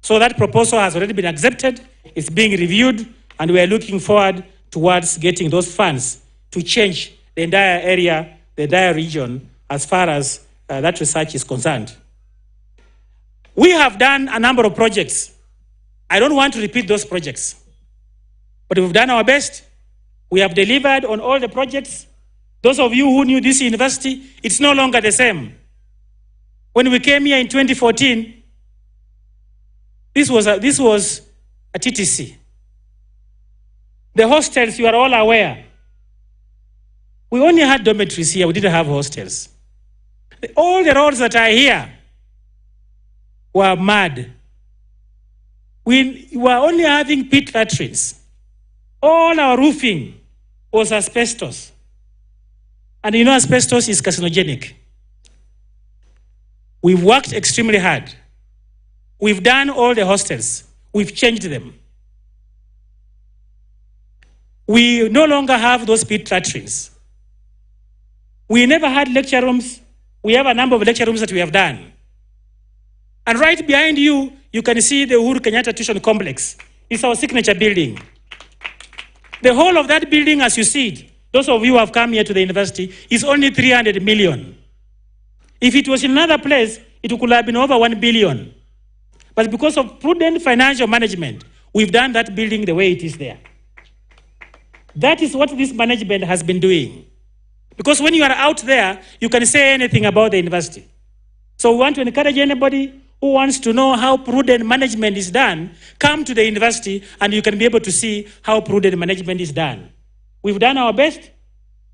So that proposal has already been accepted, it's being reviewed, and we are looking forward towards getting those funds to change the entire area, the entire region, as far as that research is concerned. We have done a number of projects. I don't want to repeat those projects, but we've done our best. We have delivered on all the projects. Those of you who knew this university, it's no longer the same. When we came here in 2014, this was a TTC. The hostels, you are all aware. We only had dormitories here, we didn't have hostels. All the roads that are here were mud. We were only having pit latrines. All our roofing was asbestos. And you know asbestos is carcinogenic. We've worked extremely hard. We've done all the hostels. We've changed them. We no longer have those pit latrines. We never had lecture rooms. We have a number of lecture rooms that we have done. And right behind you, you can see the Uhuru Kenyatta Tuition Complex. It's our signature building. The whole of that building, as you see it, those of you who have come here to the university, is only 300 million. If it was in another place, it could have been over 1 billion. But because of prudent financial management, we've done that building the way it is there. That is what this management has been doing. Because when you are out there, you can say anything about the university. So we want to encourage anybody who wants to know how prudent management is done, come to the university and you can be able to see how prudent management is done. We've done our best.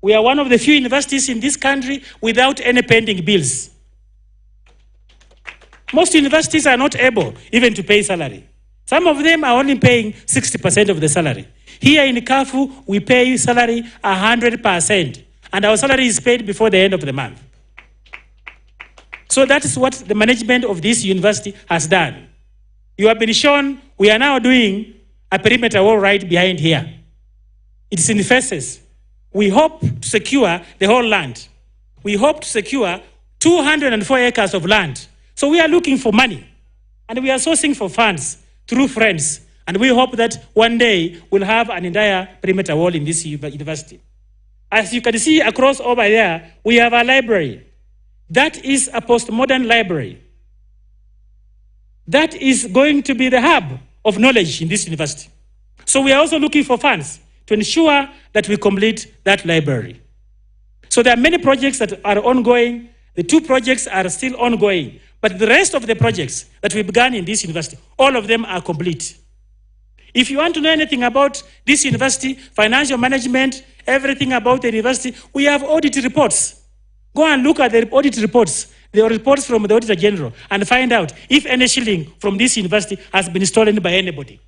We are one of the few universities in this country without any pending bills. Most universities are not able even to pay salary. Some of them are only paying 60% of the salary. Here in KAFU, we pay salary 100%, and our salary is paid before the end of the month. So that is what the management of this university has done. You have been shown, we are now doing a perimeter wall right behind here. It's in phases. We hope to secure the whole land. We hope to secure 204 acres of land. So we are looking for money, and we are sourcing for funds through friends. And we hope that one day we'll have an entire perimeter wall in this university. As you can see across over there, we have a library. That is a postmodern library. That is going to be the hub of knowledge in this university. So we are also looking for funds to ensure that we complete that library. So there are many projects that are ongoing. The 2 projects are still ongoing. But the rest of the projects that we began in this university, all of them are complete. If you want to know anything about this university, financial management, everything about the university, we have audit reports. Go and look at the audit reports, the reports from the Auditor General, and find out if any shilling from this university has been stolen by anybody.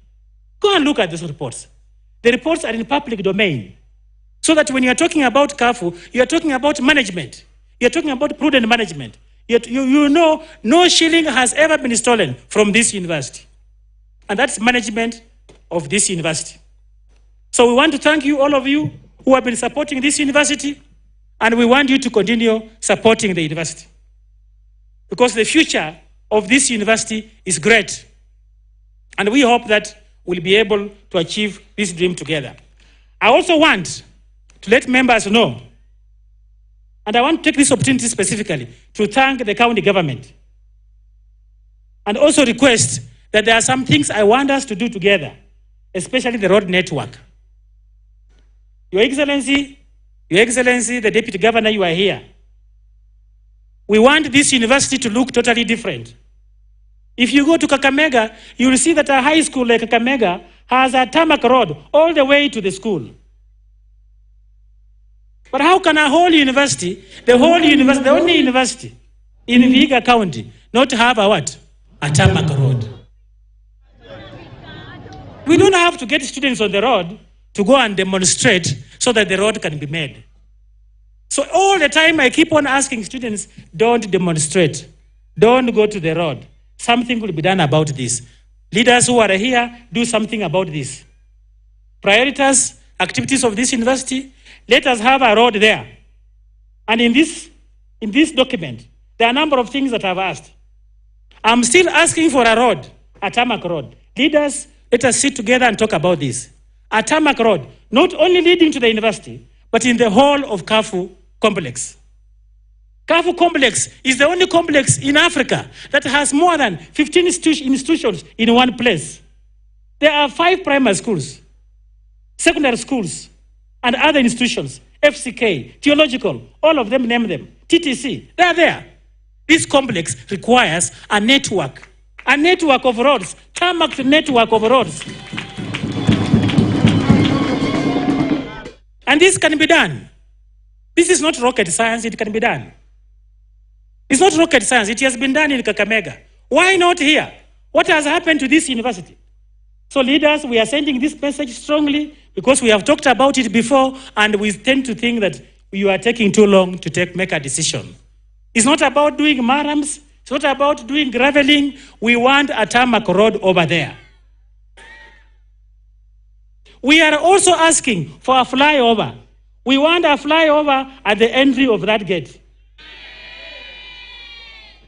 Go and look at those reports. The reports are in public domain. So that when you are talking about KAFU, you are talking about management. You are talking about prudent management. You know no shilling has ever been stolen from this university. And that's management of this university. So we want to thank you, all of you, who have been supporting this university, and we want you to continue supporting the university. Because the future of this university is great. And we hope that we'll be able to achieve this dream together. I also want to let members know, and I want to take this opportunity specifically to thank the county government, and also request that there are some things I want us to do together, especially the road network. Your Excellency, the Deputy Governor, you are here. We want this university to look totally different. If you go to Kakamega, you will see that a high school like Kakamega has a tarmac road all the way to the school. But how can a whole university, the only university in Vihiga County, not have a what? A tarmac road. We don't have to get students on the road to go and demonstrate so that the road can be made. So all the time I keep on asking students, don't demonstrate. Don't go to the road. Something will be done about this. Leaders who are here, do something about this. Prioritize activities of this university. Let us have a road there. And in this document, there are a number of things that I've asked. I'm still asking for a road, a tarmac road. Leaders, let us sit together and talk about this. A tarmac road, not only leading to the university, but in the whole of KAFU complex. KAFU complex is the only complex in Africa that has more than 15 institutions in one place. There are 5 primary schools, secondary schools, and other institutions, FCK, theological, all of them, name them, TTC, they are there. This complex requires a network of roads, tarmac network of roads. And this can be done. This is not rocket science, it can be done. It's not rocket science, it has been done in Kakamega. Why not here? What has happened to this university? So leaders, we are sending this message strongly because we have talked about it before and we tend to think that you are taking too long to make a decision. It's not about doing marams, it's not about doing graveling. We want a tarmac road over there. We are also asking for a flyover. We want a flyover at the entry of that gate.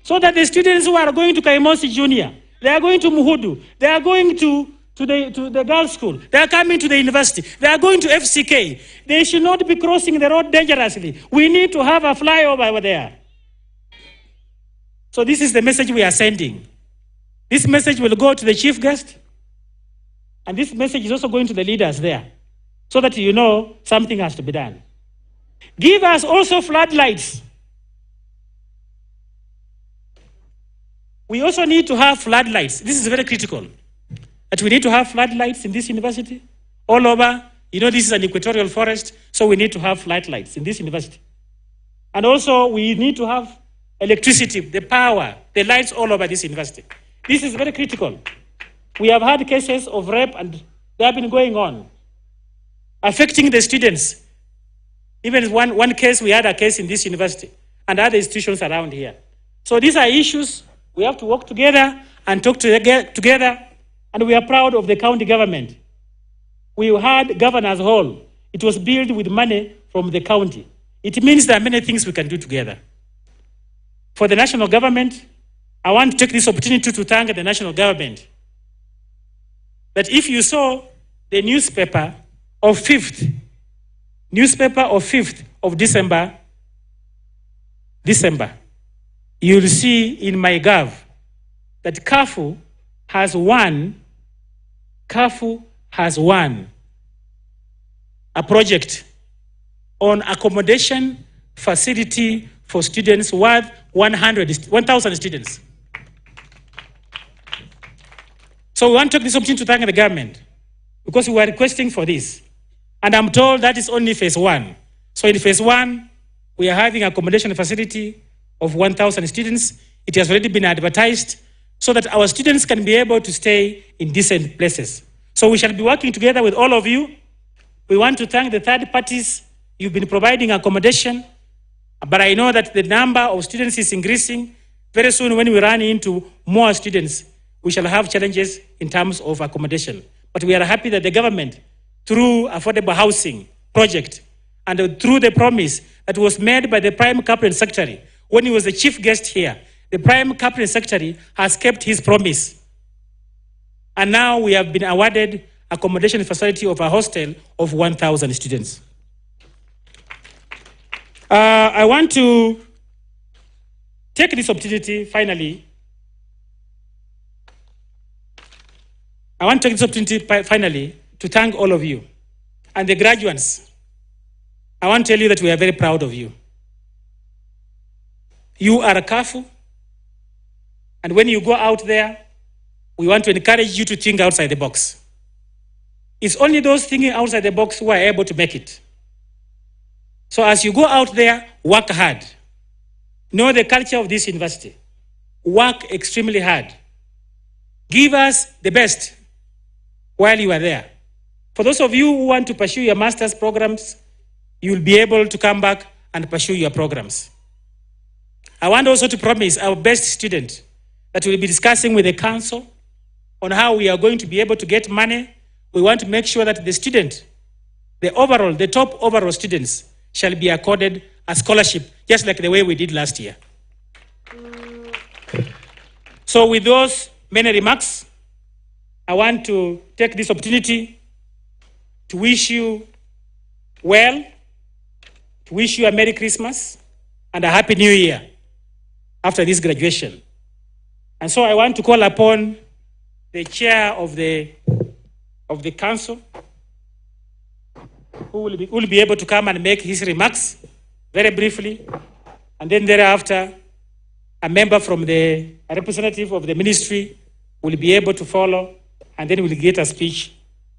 So that the students who are going to Kaimosi Junior, they are going to Muhudu, they are going to the girls' school, they are coming to the university, they are going to FCK. They should not be crossing the road dangerously. We need to have a flyover over there. So this is the message we are sending. This message will go to the chief guest, and this message is also going to the leaders there, so that you know something has to be done. Give us also floodlights. We also need to have floodlights. This is very critical. That we need to have floodlights in this university all over. You know, this is an equatorial forest, so we need to have floodlights in this university. And also, we need to have electricity, the power, the lights all over this university. This is very critical. We have had cases of rape, and they have been going on, affecting the students. Even one case, we had a case in this university and other institutions around here. So these are issues we have to work together and talk together, and we are proud of the county government. We had Governor's Hall. It was built with money from the county. It means there are many things we can do together. For the national government, I want to take this opportunity to thank the national government. That if you saw the newspaper of 5th of December, you'll see in my gov that KAFU has won a project on accommodation facility for students worth 1,000 students. So we want to take this opportunity to thank the government because we were requesting for this. And I'm told that is only phase 1. So in phase 1, we are having accommodation facility of 1,000 students. It has already been advertised so that our students can be able to stay in decent places. So we shall be working together with all of you. We want to thank the third parties. You've been providing accommodation, but I know that the number of students is increasing. Very soon when we run into more students, we shall have challenges in terms of accommodation. But we are happy that the government, through affordable housing project and through the promise that was made by the Prime Cabinet Secretary when he was the chief guest here, the Prime Cabinet Secretary has kept his promise. And now we have been awarded accommodation facility of a hostel of 1,000 students. I want to take this opportunity, finally. To thank all of you. And the graduates, I want to tell you that we are very proud of you. You are a KAFU, and when you go out there, we want to encourage you to think outside the box. It's only those thinking outside the box who are able to make it. So as you go out there, work hard. Know the culture of this university. Work extremely hard. Give us the best while you are there. For those of you who want to pursue your master's programs, you will be able to come back and pursue your programs. I want also to promise our best student that we'll be discussing with the council on how we are going to be able to get money. We want to make sure that the student, the top overall students, shall be accorded a scholarship, just like the way we did last year. So with those many remarks, I want to take this opportunity to wish you well, to wish you a Merry Christmas and a Happy New Year after this graduation. And so I want to call upon the chair of the council, who will be able to come and make his remarks very briefly, and then thereafter, a representative of the ministry will be able to follow, and then we'll get a speech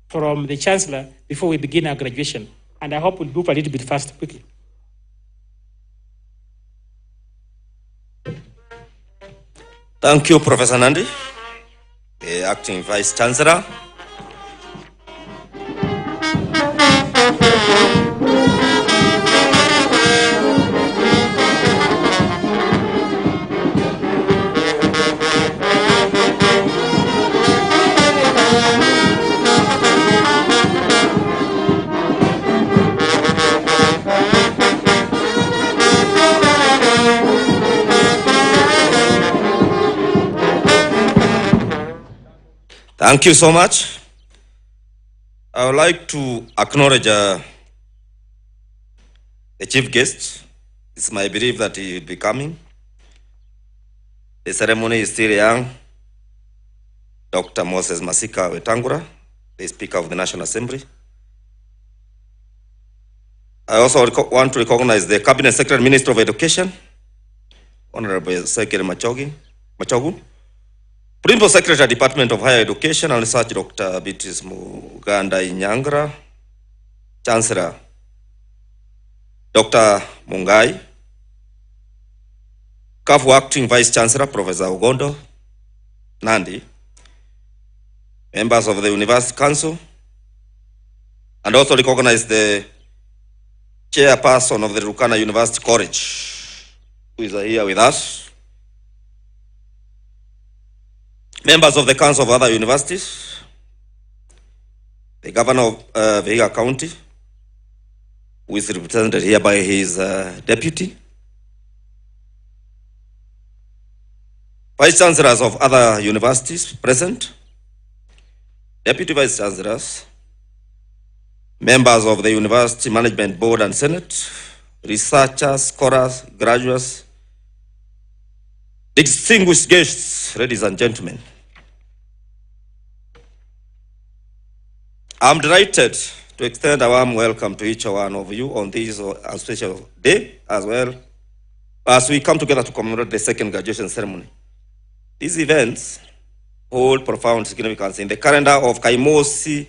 from the chancellor before we begin our graduation. And I hope we'll move a little bit fast, quickly. Thank you, Professor Nandi, the acting Vice Chancellor. Thank you so much. I would like to acknowledge the chief guest. It's my belief that he will be coming. The ceremony is still young. Dr. Moses Masika Wetangula, the Speaker of the National Assembly. I also want to recognize the Cabinet Secretary, Minister of Education, Honorable Secretary Machogu, Principal Secretary, Department of Higher Education and Research, Dr. Beatrice Muganda Inyangra, Chancellor, Dr. Mungai, KAFU Acting Vice Chancellor, Professor Ugondo Nandi, members of the University Council, and also recognize the chairperson of the Rukana University College, who is here with us, members of the Council of other universities, the Governor of Vihiga County, who is represented here by his deputy, Vice Chancellors of other universities present, Deputy Vice Chancellors, members of the University Management Board and Senate, researchers, scholars, graduates, distinguished guests, ladies and gentlemen. I'm delighted to extend a warm welcome to each one of you on this special day, as well as we come together to commemorate the second graduation ceremony. These events hold profound significance in the calendar of Kaimosi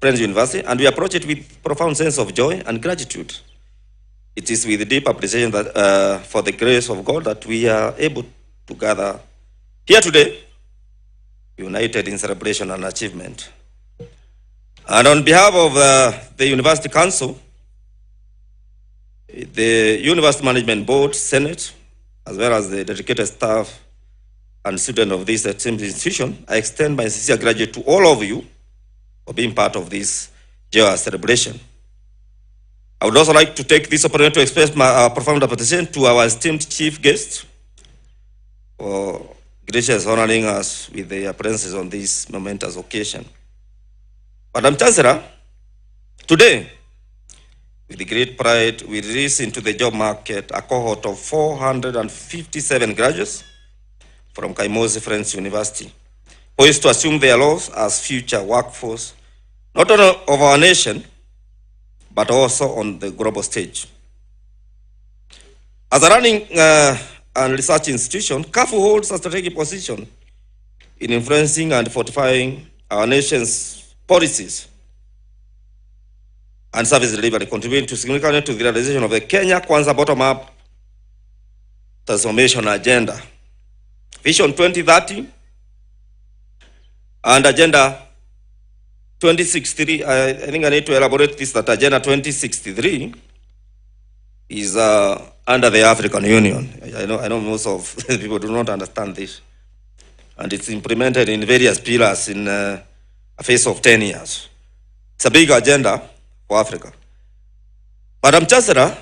Friends University, and we approach it with profound sense of joy and gratitude. It is with deep appreciation that, for the grace of God that we are able to gather here today, united in celebration and achievement. And on behalf of the University Council, the University Management Board, Senate, as well as the dedicated staff and students of this institution, I extend my sincere gratitude to all of you for being part of this joyous celebration. I would also like to take this opportunity to express my profound appreciation to our esteemed chief guest for graciously honoring us with their presence on this momentous occasion. Madam Chancellor, today, with great pride, we release into the job market a cohort of 457 graduates from Kaimosi Friends University, poised to assume their roles as future workforce, not only of our nation, but also on the global stage. As a running and research institution, KAFU holds a strategic position in influencing and fortifying our nation's policies and service delivery, contributing significantly to the realization of the Kenya Kwanza bottom-up transformation agenda, Vision 2030, and Agenda 2063. I think I need to elaborate this, that Agenda 2063 is under the African Union. I know most of people do not understand this. And it's implemented in various pillars in a phase of 10 years. It's a big agenda for Africa. Madam Chancellor,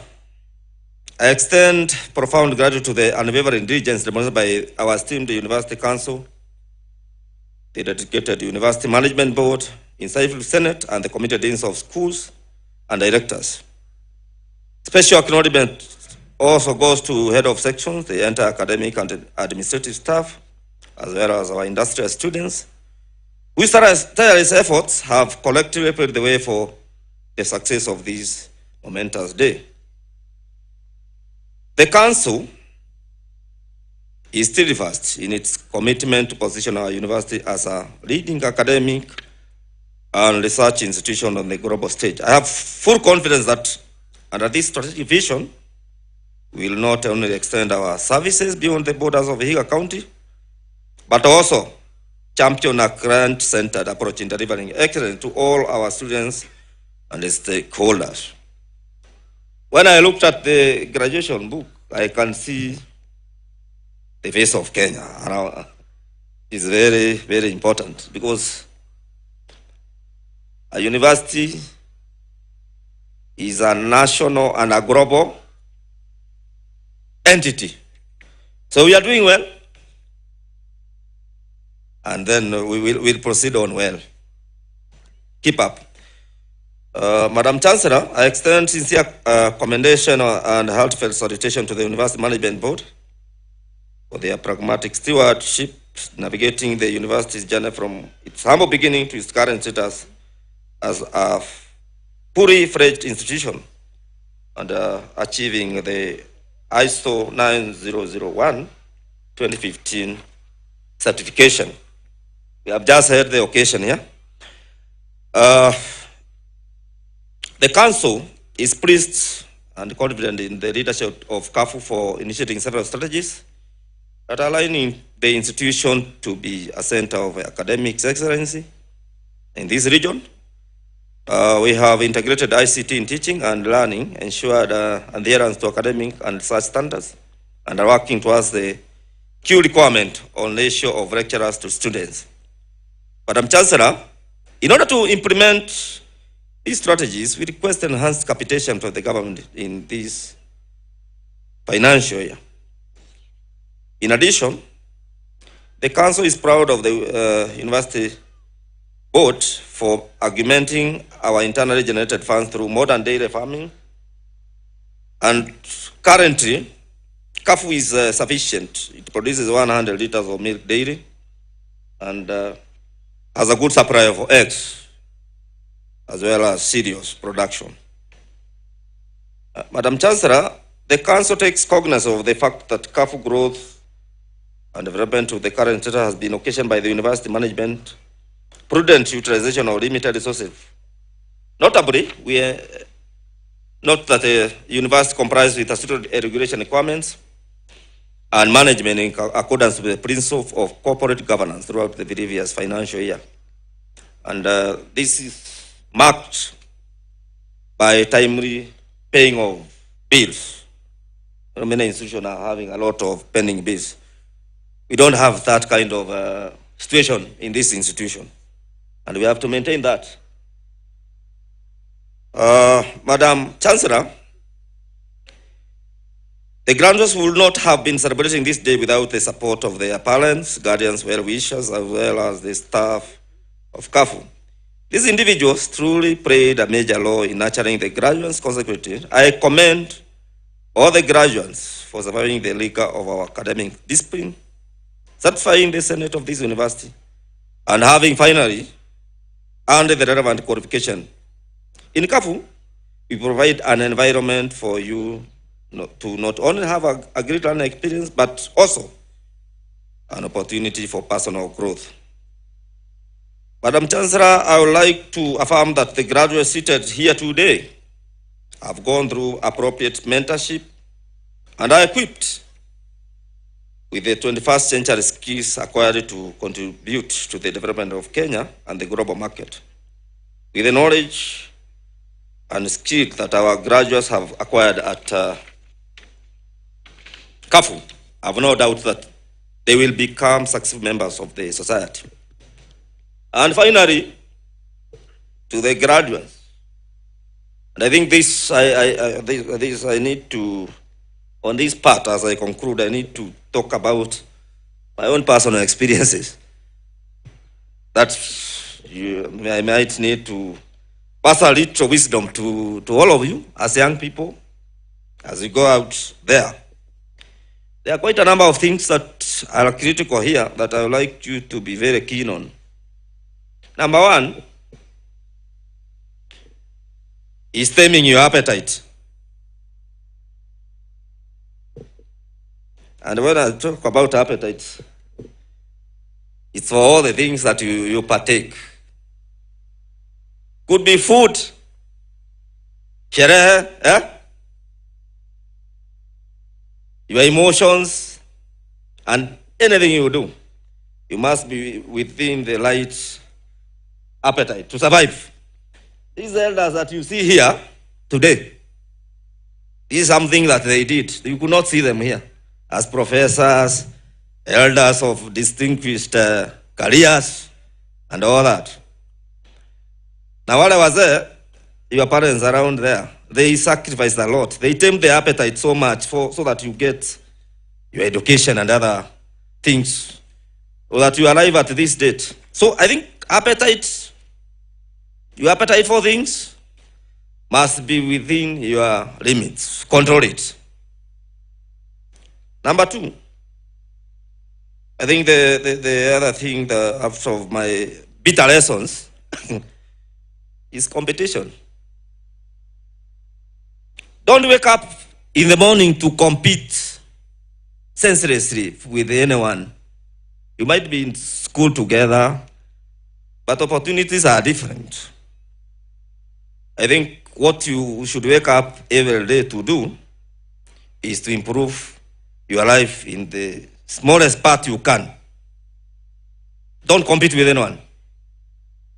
I extend profound gratitude to the unwavering diligence demonstrated by our esteemed University Council, the dedicated University Management Board, insightful Senate, and the Committee Deans of Schools and Directors. Special acknowledgement also goes to head of sections, the entire academic and administrative staff, as well as our industrial students, whose tireless efforts have collectively paved the way for the success of this momentous day. The Council is steadfast in its commitment to position our university as a leading academic and research institution on the global stage. I have full confidence that under this strategic vision, we will not only extend our services beyond the borders of Vihiga County, but also champion a client-centered approach in delivering excellence to all our students and the stakeholders. When I looked at the graduation book, I can see the face of Kenya. It's very, very important because a university is a national and a global entity. So we are doing well. and then we'll proceed on well. Keep up. Madam Chancellor, I extend sincere commendation and heartfelt salutation to the University Management Board for their pragmatic stewardship, navigating the university's journey from its humble beginning to its current status as a fully fledged institution and achieving the ISO 9001-2015 certification. We have just heard the occasion here. The Council is pleased and confident in the leadership of KAFU for initiating several strategies that are aligning the institution to be a center of academic excellence in this region. We have integrated ICT in teaching and learning, ensured adherence to academic and research standards, and are working towards the key requirement on ratio of lecturers to students. Madam Chancellor, in order to implement these strategies, we request enhanced capitation from the government in this financial year. In addition, the Council is proud of the University Board for augmenting our internally generated funds through modern dairy farming. And currently, KAFU is sufficient. It produces 100 liters of milk daily and has a good supply of eggs, as well as cereals production. Madam Chancellor, the Council takes cognizance of the fact that KAFU growth and development of the current status has been occasioned by the university management prudent utilization of limited resources. Notably, we note that the university complies with statutory regulation requirements and management in accordance with the principle of corporate governance throughout the previous financial year. And this is marked by timely paying of bills. Many institutions are having a lot of pending bills. We don't have that kind of situation in this institution, and we have to maintain that. Madam Chancellor, the graduates will not have been celebrating this day without the support of their parents, guardians, well-wishers, as well as the staff of KAFU. These individuals truly played a major role in nurturing the graduates. Consequently, I commend all the graduates for surviving the rigor of our academic discipline, certifying the Senate of this university, and having finally earned the relevant qualification. In KAFU, we provide an environment for you to not only have a great learning experience, but also an opportunity for personal growth. Madam Chancellor, I would like to affirm that the graduates seated here today have gone through appropriate mentorship and are equipped with the 21st century skills acquired to contribute to the development of Kenya and the global market. With the knowledge and skills that our graduates have acquired at KAFU, I have no doubt that they will become successful members of the society. And finally, to the graduates, and I think this I need to, on this part, as I conclude, I need to talk about my own personal experiences. That I might need to pass a little wisdom to all of you as young people, as you go out there. There are quite a number of things that are critical here that I would like you to be very keen on. Number one is taming your appetite. And when I talk about appetite, it's for all the things that you partake. Could be food, sherehe, your emotions, and anything you do. You must be within the right appetite to survive. These elders that you see here today, this is something that they did. You could not see them here as professors, elders of distinguished careers, and all that. Now, while I was there, your parents around there, they sacrificed a lot. They tamed their appetite so much so that you get your education and other things so that you arrive at this date. So I think your appetite for things must be within your limits. Control it. Number 2, I think the other thing out of my bitter lessons is competition. Don't wake up in the morning to compete senselessly with anyone. You might be in school together, but opportunities are different. I think what you should wake up every day to do is to improve your life in the smallest part you can. Don't compete with anyone.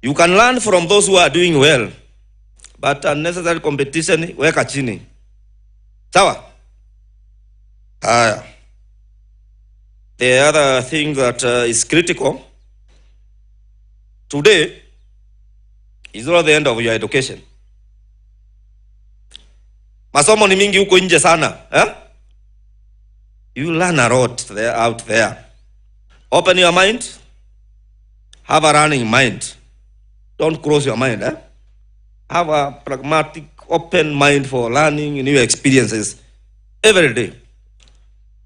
You can learn from those who are doing well, but unnecessary competition, weka chini. Sawa? The other thing that is critical today is not the end of your education. Masomo ni mingi huko nje sana. You learn a lot out there. Open your mind. Have a running mind. Don't close your mind. Have a pragmatic, open mind for learning new experiences every day.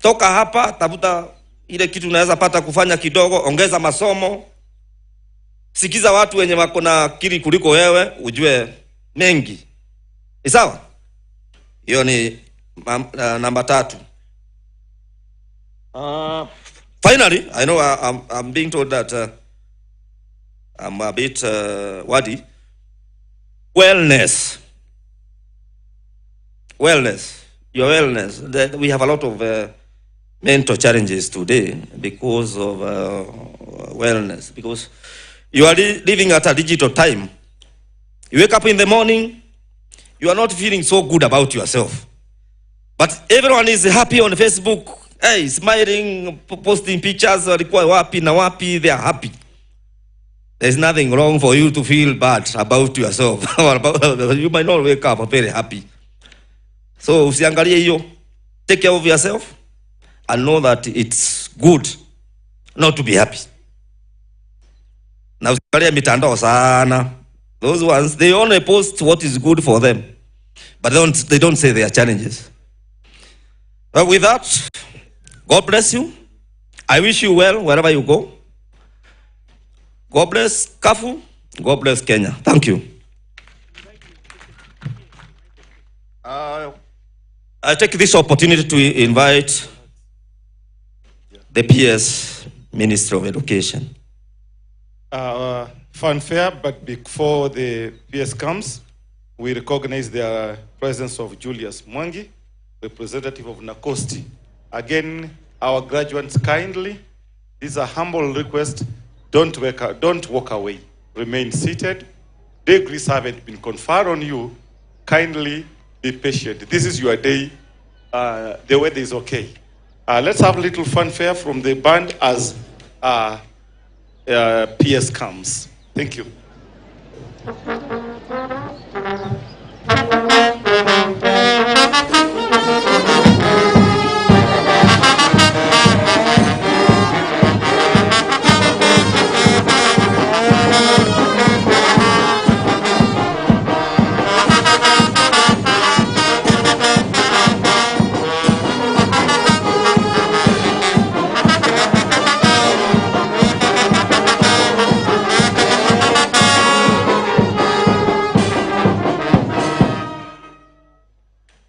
Toka hapa, tafuta ile kitu unaweza pata kufanya kidogo, ongeza masomo. Sikiza watu wenye wako na akili kuliko wewe, ujue mengi. Ni sawa? Hiyo ni namba 3. Finally, I know I'm being told that I'm a bit wordy. Wellness. Your wellness. We have a lot of mental challenges today because of wellness. Because you are living at a digital time. You wake up in the morning, you are not feeling so good about yourself. But everyone is happy on Facebook. Hey, smiling, posting pictures, wapi na wapi, they are happy. There's nothing wrong for you to feel bad about yourself. You might not wake up very happy. So, usiangalie hiyo. Take care of yourself and know that it's good not to be happy. Na usiangalie mitandao sana. Those ones, they only post what is good for them. But they don't say their challenges. But with that, God bless you. I wish you well wherever you go. God bless KAFU. God bless Kenya. Thank you. I take this opportunity to invite the PS Minister of Education. Fanfare, but before the PS comes, we recognize the presence of Julius Mwangi, representative of Nakosti. Again, our graduates kindly, this is a humble request, don't walk away, remain seated. Degrees haven't been conferred on you, kindly be patient. This is your day, the weather is okay. Let's have a little fanfare from the band as PS comes. Thank you.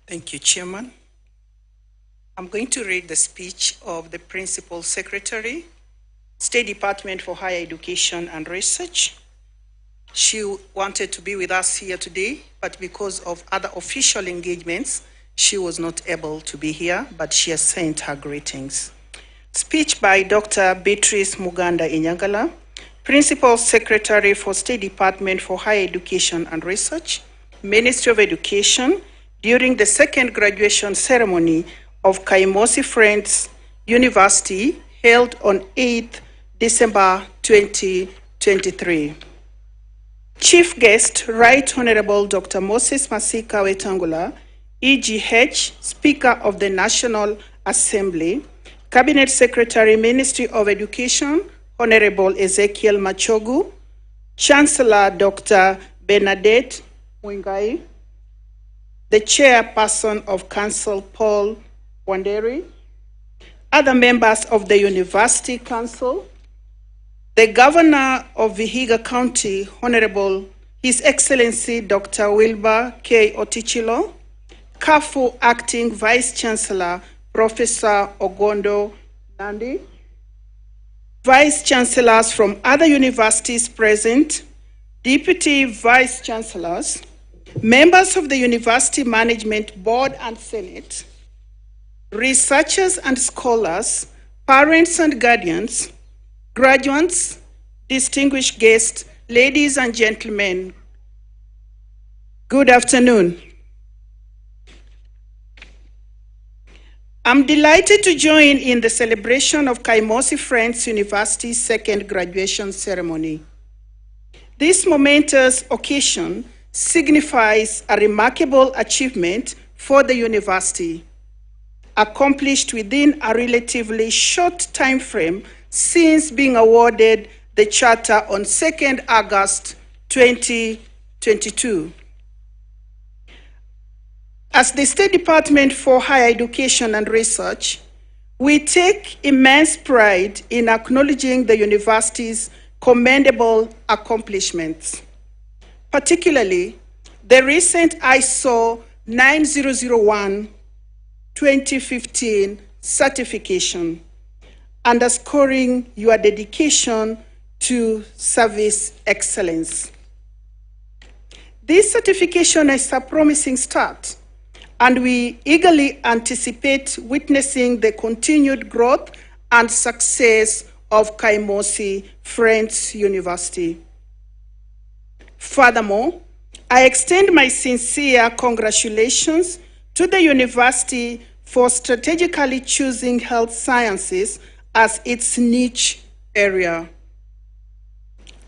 Thank you, Chairman. I'm going to read the speech of the Principal Secretary, State Department for Higher Education and Research. She wanted to be with us here today, but because of other official engagements, she was not able to be here, but she has sent her greetings. Speech by Dr. Beatrice Muganda Inyangala, Principal Secretary for State Department for Higher Education and Research, Ministry of Education, during the second graduation ceremony of Kaimosi Friends University held on 8th December 2023. Chief guest, Right Honorable Dr. Moses Masika Wetangula, EGH, Speaker of the National Assembly, Cabinet Secretary, Ministry of Education, Honorable Ezekiel Machogu, Chancellor Dr. Bernadette Mwingai, the Chairperson of Council Paul Wanderi, other members of the University Council, the Governor of Vihiga County, Honorable His Excellency Dr. Wilbur K. Otichilo, KAFU Acting Vice Chancellor Professor Ogondo Nandi, Vice Chancellors from other universities present, Deputy Vice Chancellors, members of the University Management Board and Senate, researchers and scholars, parents and guardians, graduates, distinguished guests, ladies and gentlemen, good afternoon. I'm delighted to join in the celebration of Kaimosi Friends University's second graduation ceremony. This momentous occasion signifies a remarkable achievement for the university, accomplished within a relatively short time frame since being awarded the charter on 2nd August 2022. As the State Department for Higher Education and Research, we take immense pride in acknowledging the university's commendable accomplishments, particularly the recent ISO 9001-2015 certification, underscoring your dedication to service excellence. This certification is a promising start, and we eagerly anticipate witnessing the continued growth and success of Kaimosi Friends University. Furthermore, I extend my sincere congratulations to the university for strategically choosing health sciences as its niche area,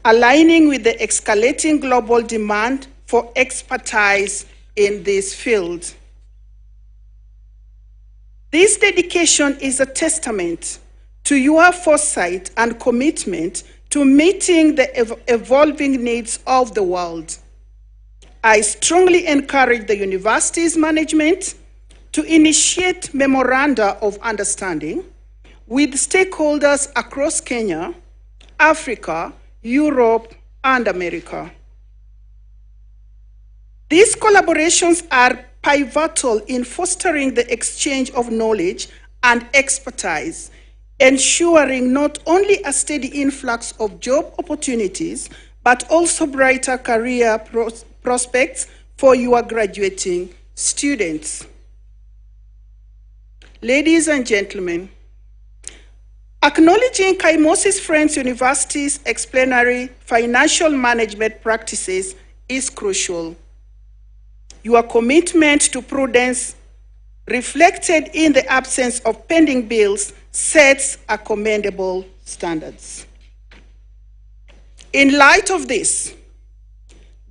aligning with the escalating global demand for expertise in this field. This dedication is a testament to your foresight and commitment to meeting the evolving needs of the world. I strongly encourage the university's management to initiate memoranda of understanding with stakeholders across Kenya, Africa, Europe, and America. These collaborations are pivotal in fostering the exchange of knowledge and expertise, ensuring not only a steady influx of job opportunities, but also brighter career prospects for your graduating students. Ladies and gentlemen, acknowledging Kaimosi Friends University's exemplary financial management practices is crucial. Your commitment to prudence, reflected in the absence of pending bills, sets a commendable standards. In light of this,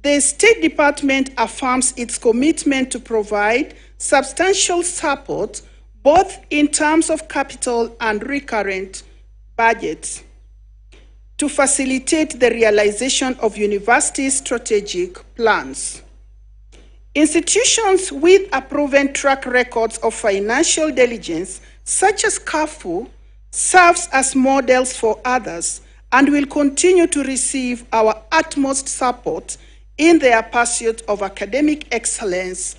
the State Department affirms its commitment to provide substantial support both in terms of capital and recurrent budgets to facilitate the realization of university strategic plans. Institutions with a proven track records of financial diligence, such as KAFU, serves as models for others and will continue to receive our utmost support in their pursuit of academic excellence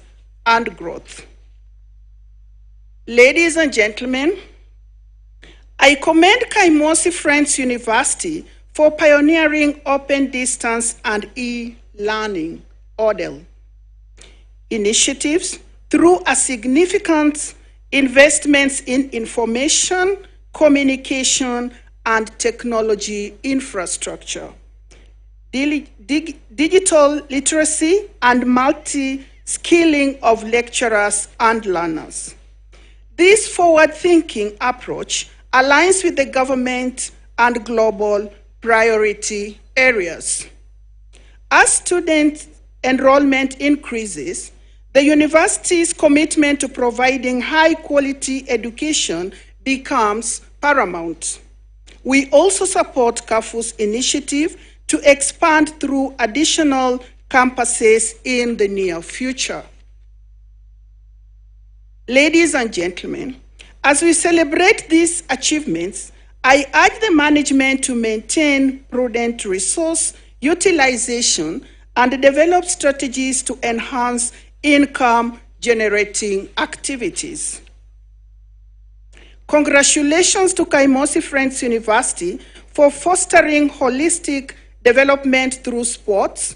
and growth. Ladies and gentlemen, I commend Kaimosi Friends University for pioneering open distance and e-learning model initiatives through a significant investments in information, communication, and technology infrastructure, digital literacy, and multi-skilling of lecturers and learners. This forward-thinking approach aligns with the government and global priority areas. As student enrollment increases, the university's commitment to providing high-quality education becomes paramount. We also support KAFU's initiative to expand through additional campuses in the near future. Ladies and gentlemen, as we celebrate these achievements, I urge the management to maintain prudent resource utilization and develop strategies to enhance income-generating activities. Congratulations to Kaimosi Friends University for fostering holistic development through sports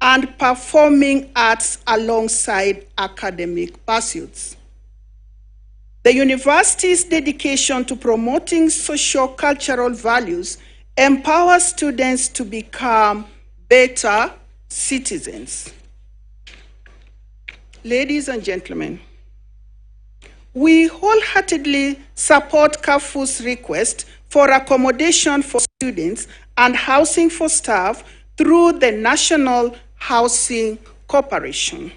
and performing arts alongside academic pursuits. The university's dedication to promoting socio-cultural values empowers students to become better citizens. Ladies and gentlemen, we wholeheartedly support KAFU's request for accommodation for students and housing for staff through the National Housing Corporation.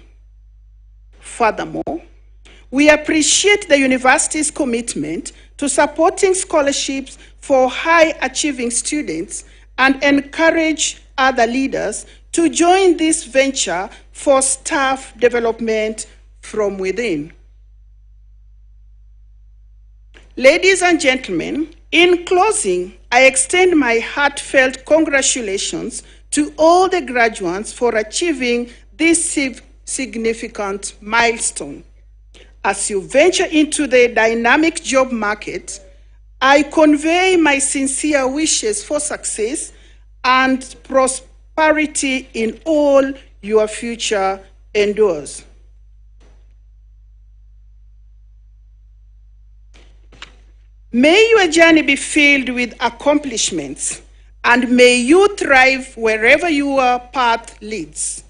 Furthermore, we appreciate the university's commitment to supporting scholarships for high-achieving students and encourage other leaders to join this venture for staff development from within. Ladies and gentlemen, in closing, I extend my heartfelt congratulations to all the graduates for achieving this significant milestone. As you venture into the dynamic job market, I convey my sincere wishes for success and prosperity in all your future endeavors. May your journey be filled with accomplishments, and may you thrive wherever your path leads.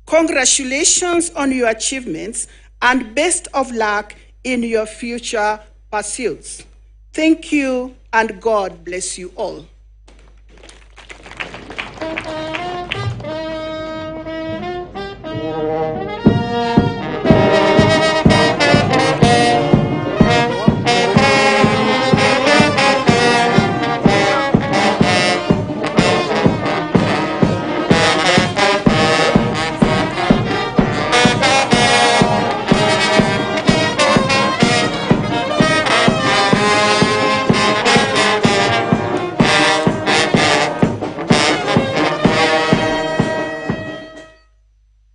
Congratulations on your achievements, and best of luck in your future pursuits. Thank you, and God bless you all.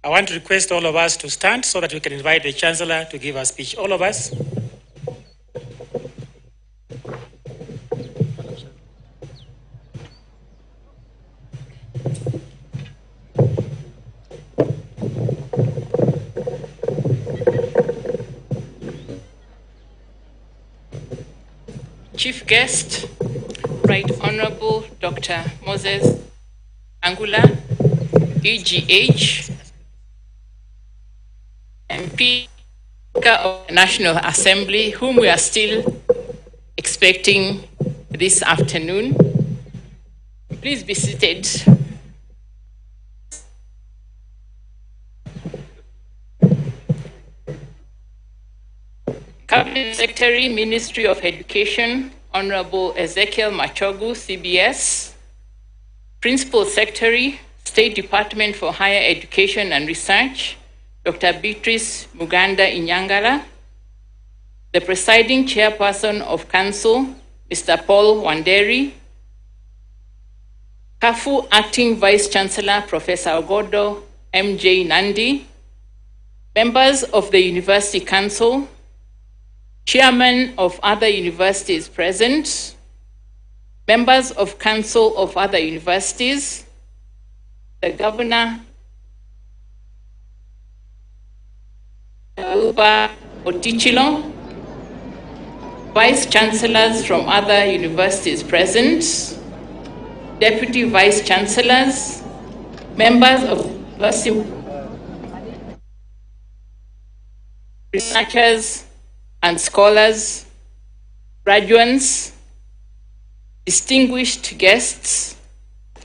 I want to request all of us to stand so that we can invite the Chancellor to give a speech. All of us. Chief guest, Right Honorable Dr. Moses Angula, EGH, MP of the National Assembly, whom we are still expecting this afternoon. Please be seated. Cabinet Secretary, Ministry of Education, Honorable Ezekiel Machogu, CBS. Principal Secretary, State Department for Higher Education and Research, Dr. Beatrice Muganda Inyangala. The Presiding Chairperson of Council, Mr. Paul Wanderi. KAFU Acting Vice Chancellor, Professor Ogodo M.J. Nandi. Members of the University Council, Chairman of other universities present, members of Council of other universities, the Governor, Uba Otichilo, Vice Chancellors from other universities present, Deputy Vice Chancellors, members of university, researchers and scholars, graduates, distinguished guests,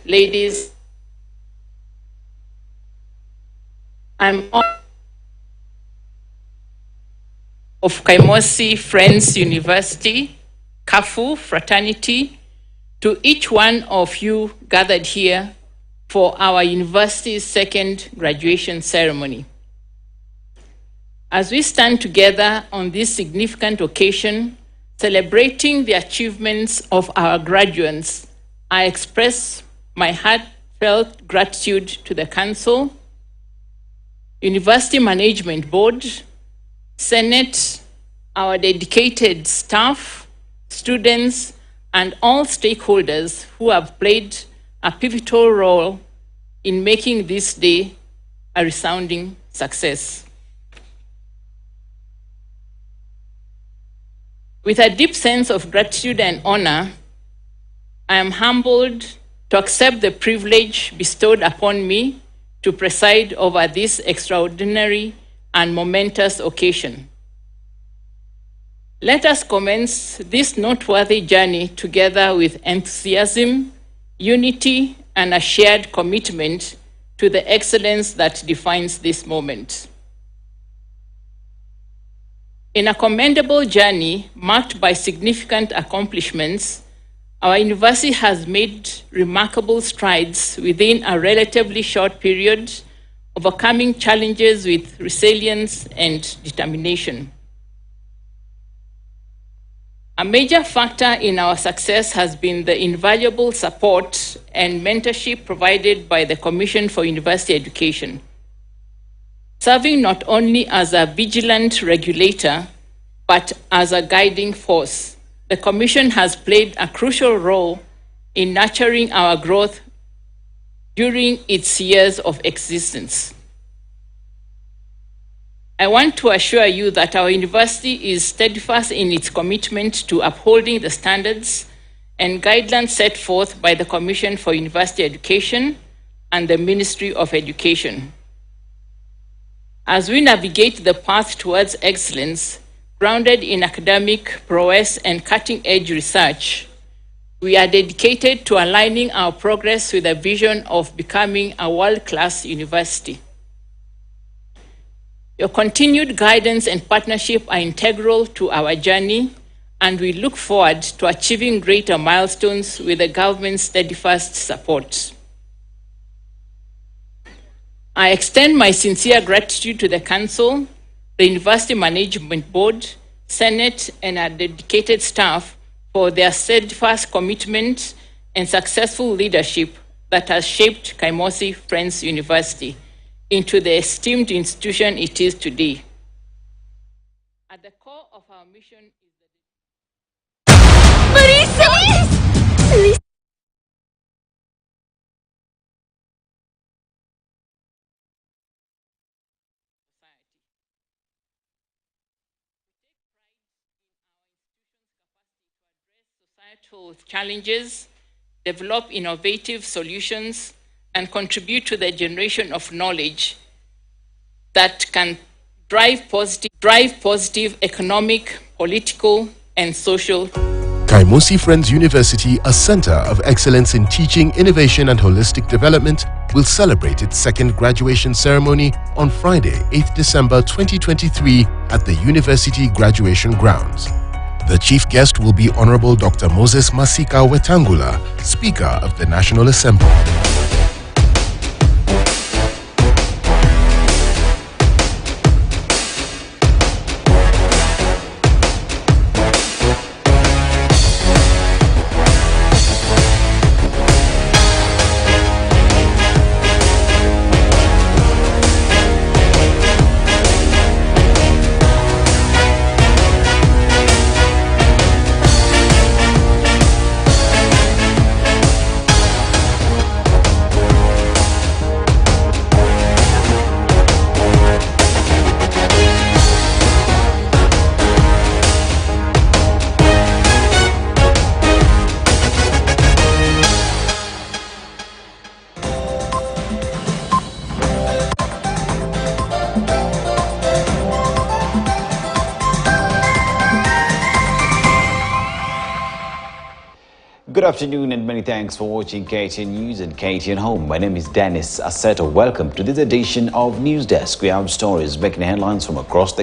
ladies. I'm of Kaimosi Friends University, KAFU fraternity, to each one of you gathered here for our university's second graduation ceremony. As we stand together on this significant occasion, celebrating the achievements of our graduates, I express my heartfelt gratitude to the Council, University Management Board, Senate, our dedicated staff, students, and all stakeholders who have played a pivotal role in making this day a resounding success. With a deep sense of gratitude and honor, I am humbled to accept the privilege bestowed upon me to preside over this extraordinary and momentous occasion. Let us commence this noteworthy journey together with enthusiasm, unity, and a shared commitment to the excellence that defines this moment. In a commendable journey marked by significant accomplishments, our university has made remarkable strides within a relatively short period, overcoming challenges with resilience and determination. A major factor in our success has been the invaluable support and mentorship provided by the Commission for University Education. Serving not only as a vigilant regulator, but as a guiding force, the Commission has played a crucial role in nurturing our growth during its years of existence. I want to assure you that our university is steadfast in its commitment to upholding the standards and guidelines set forth by the Commission for University Education and the Ministry of Education. As we navigate the path towards excellence, grounded in academic prowess and cutting-edge research, we are dedicated to aligning our progress with a vision of becoming a world-class university. Your continued guidance and partnership are integral to our journey, and we look forward to achieving greater milestones with the government's steadfast support. I extend my sincere gratitude to the Council, the University Management Board, Senate, and our dedicated staff for their steadfast commitment and successful leadership that has shaped Kaimosi Friends University into the esteemed institution it is today. At the core of our mission is the... societal challenges, develop innovative solutions, and contribute to the generation of knowledge that can drive positive economic, political, and social. Kaimosi Friends University, a center of excellence in teaching, innovation, and holistic development, will celebrate its second graduation ceremony on Friday, 8th December 2023 at the University Graduation Grounds. The chief guest will be Honorable Dr. Moses Masika Wetangula, Speaker of the National Assembly. Good afternoon and many thanks for watching KTN News and KTN Home. My name is Dennis Asseto. Welcome to this edition of News Desk. We have stories making headlines from across the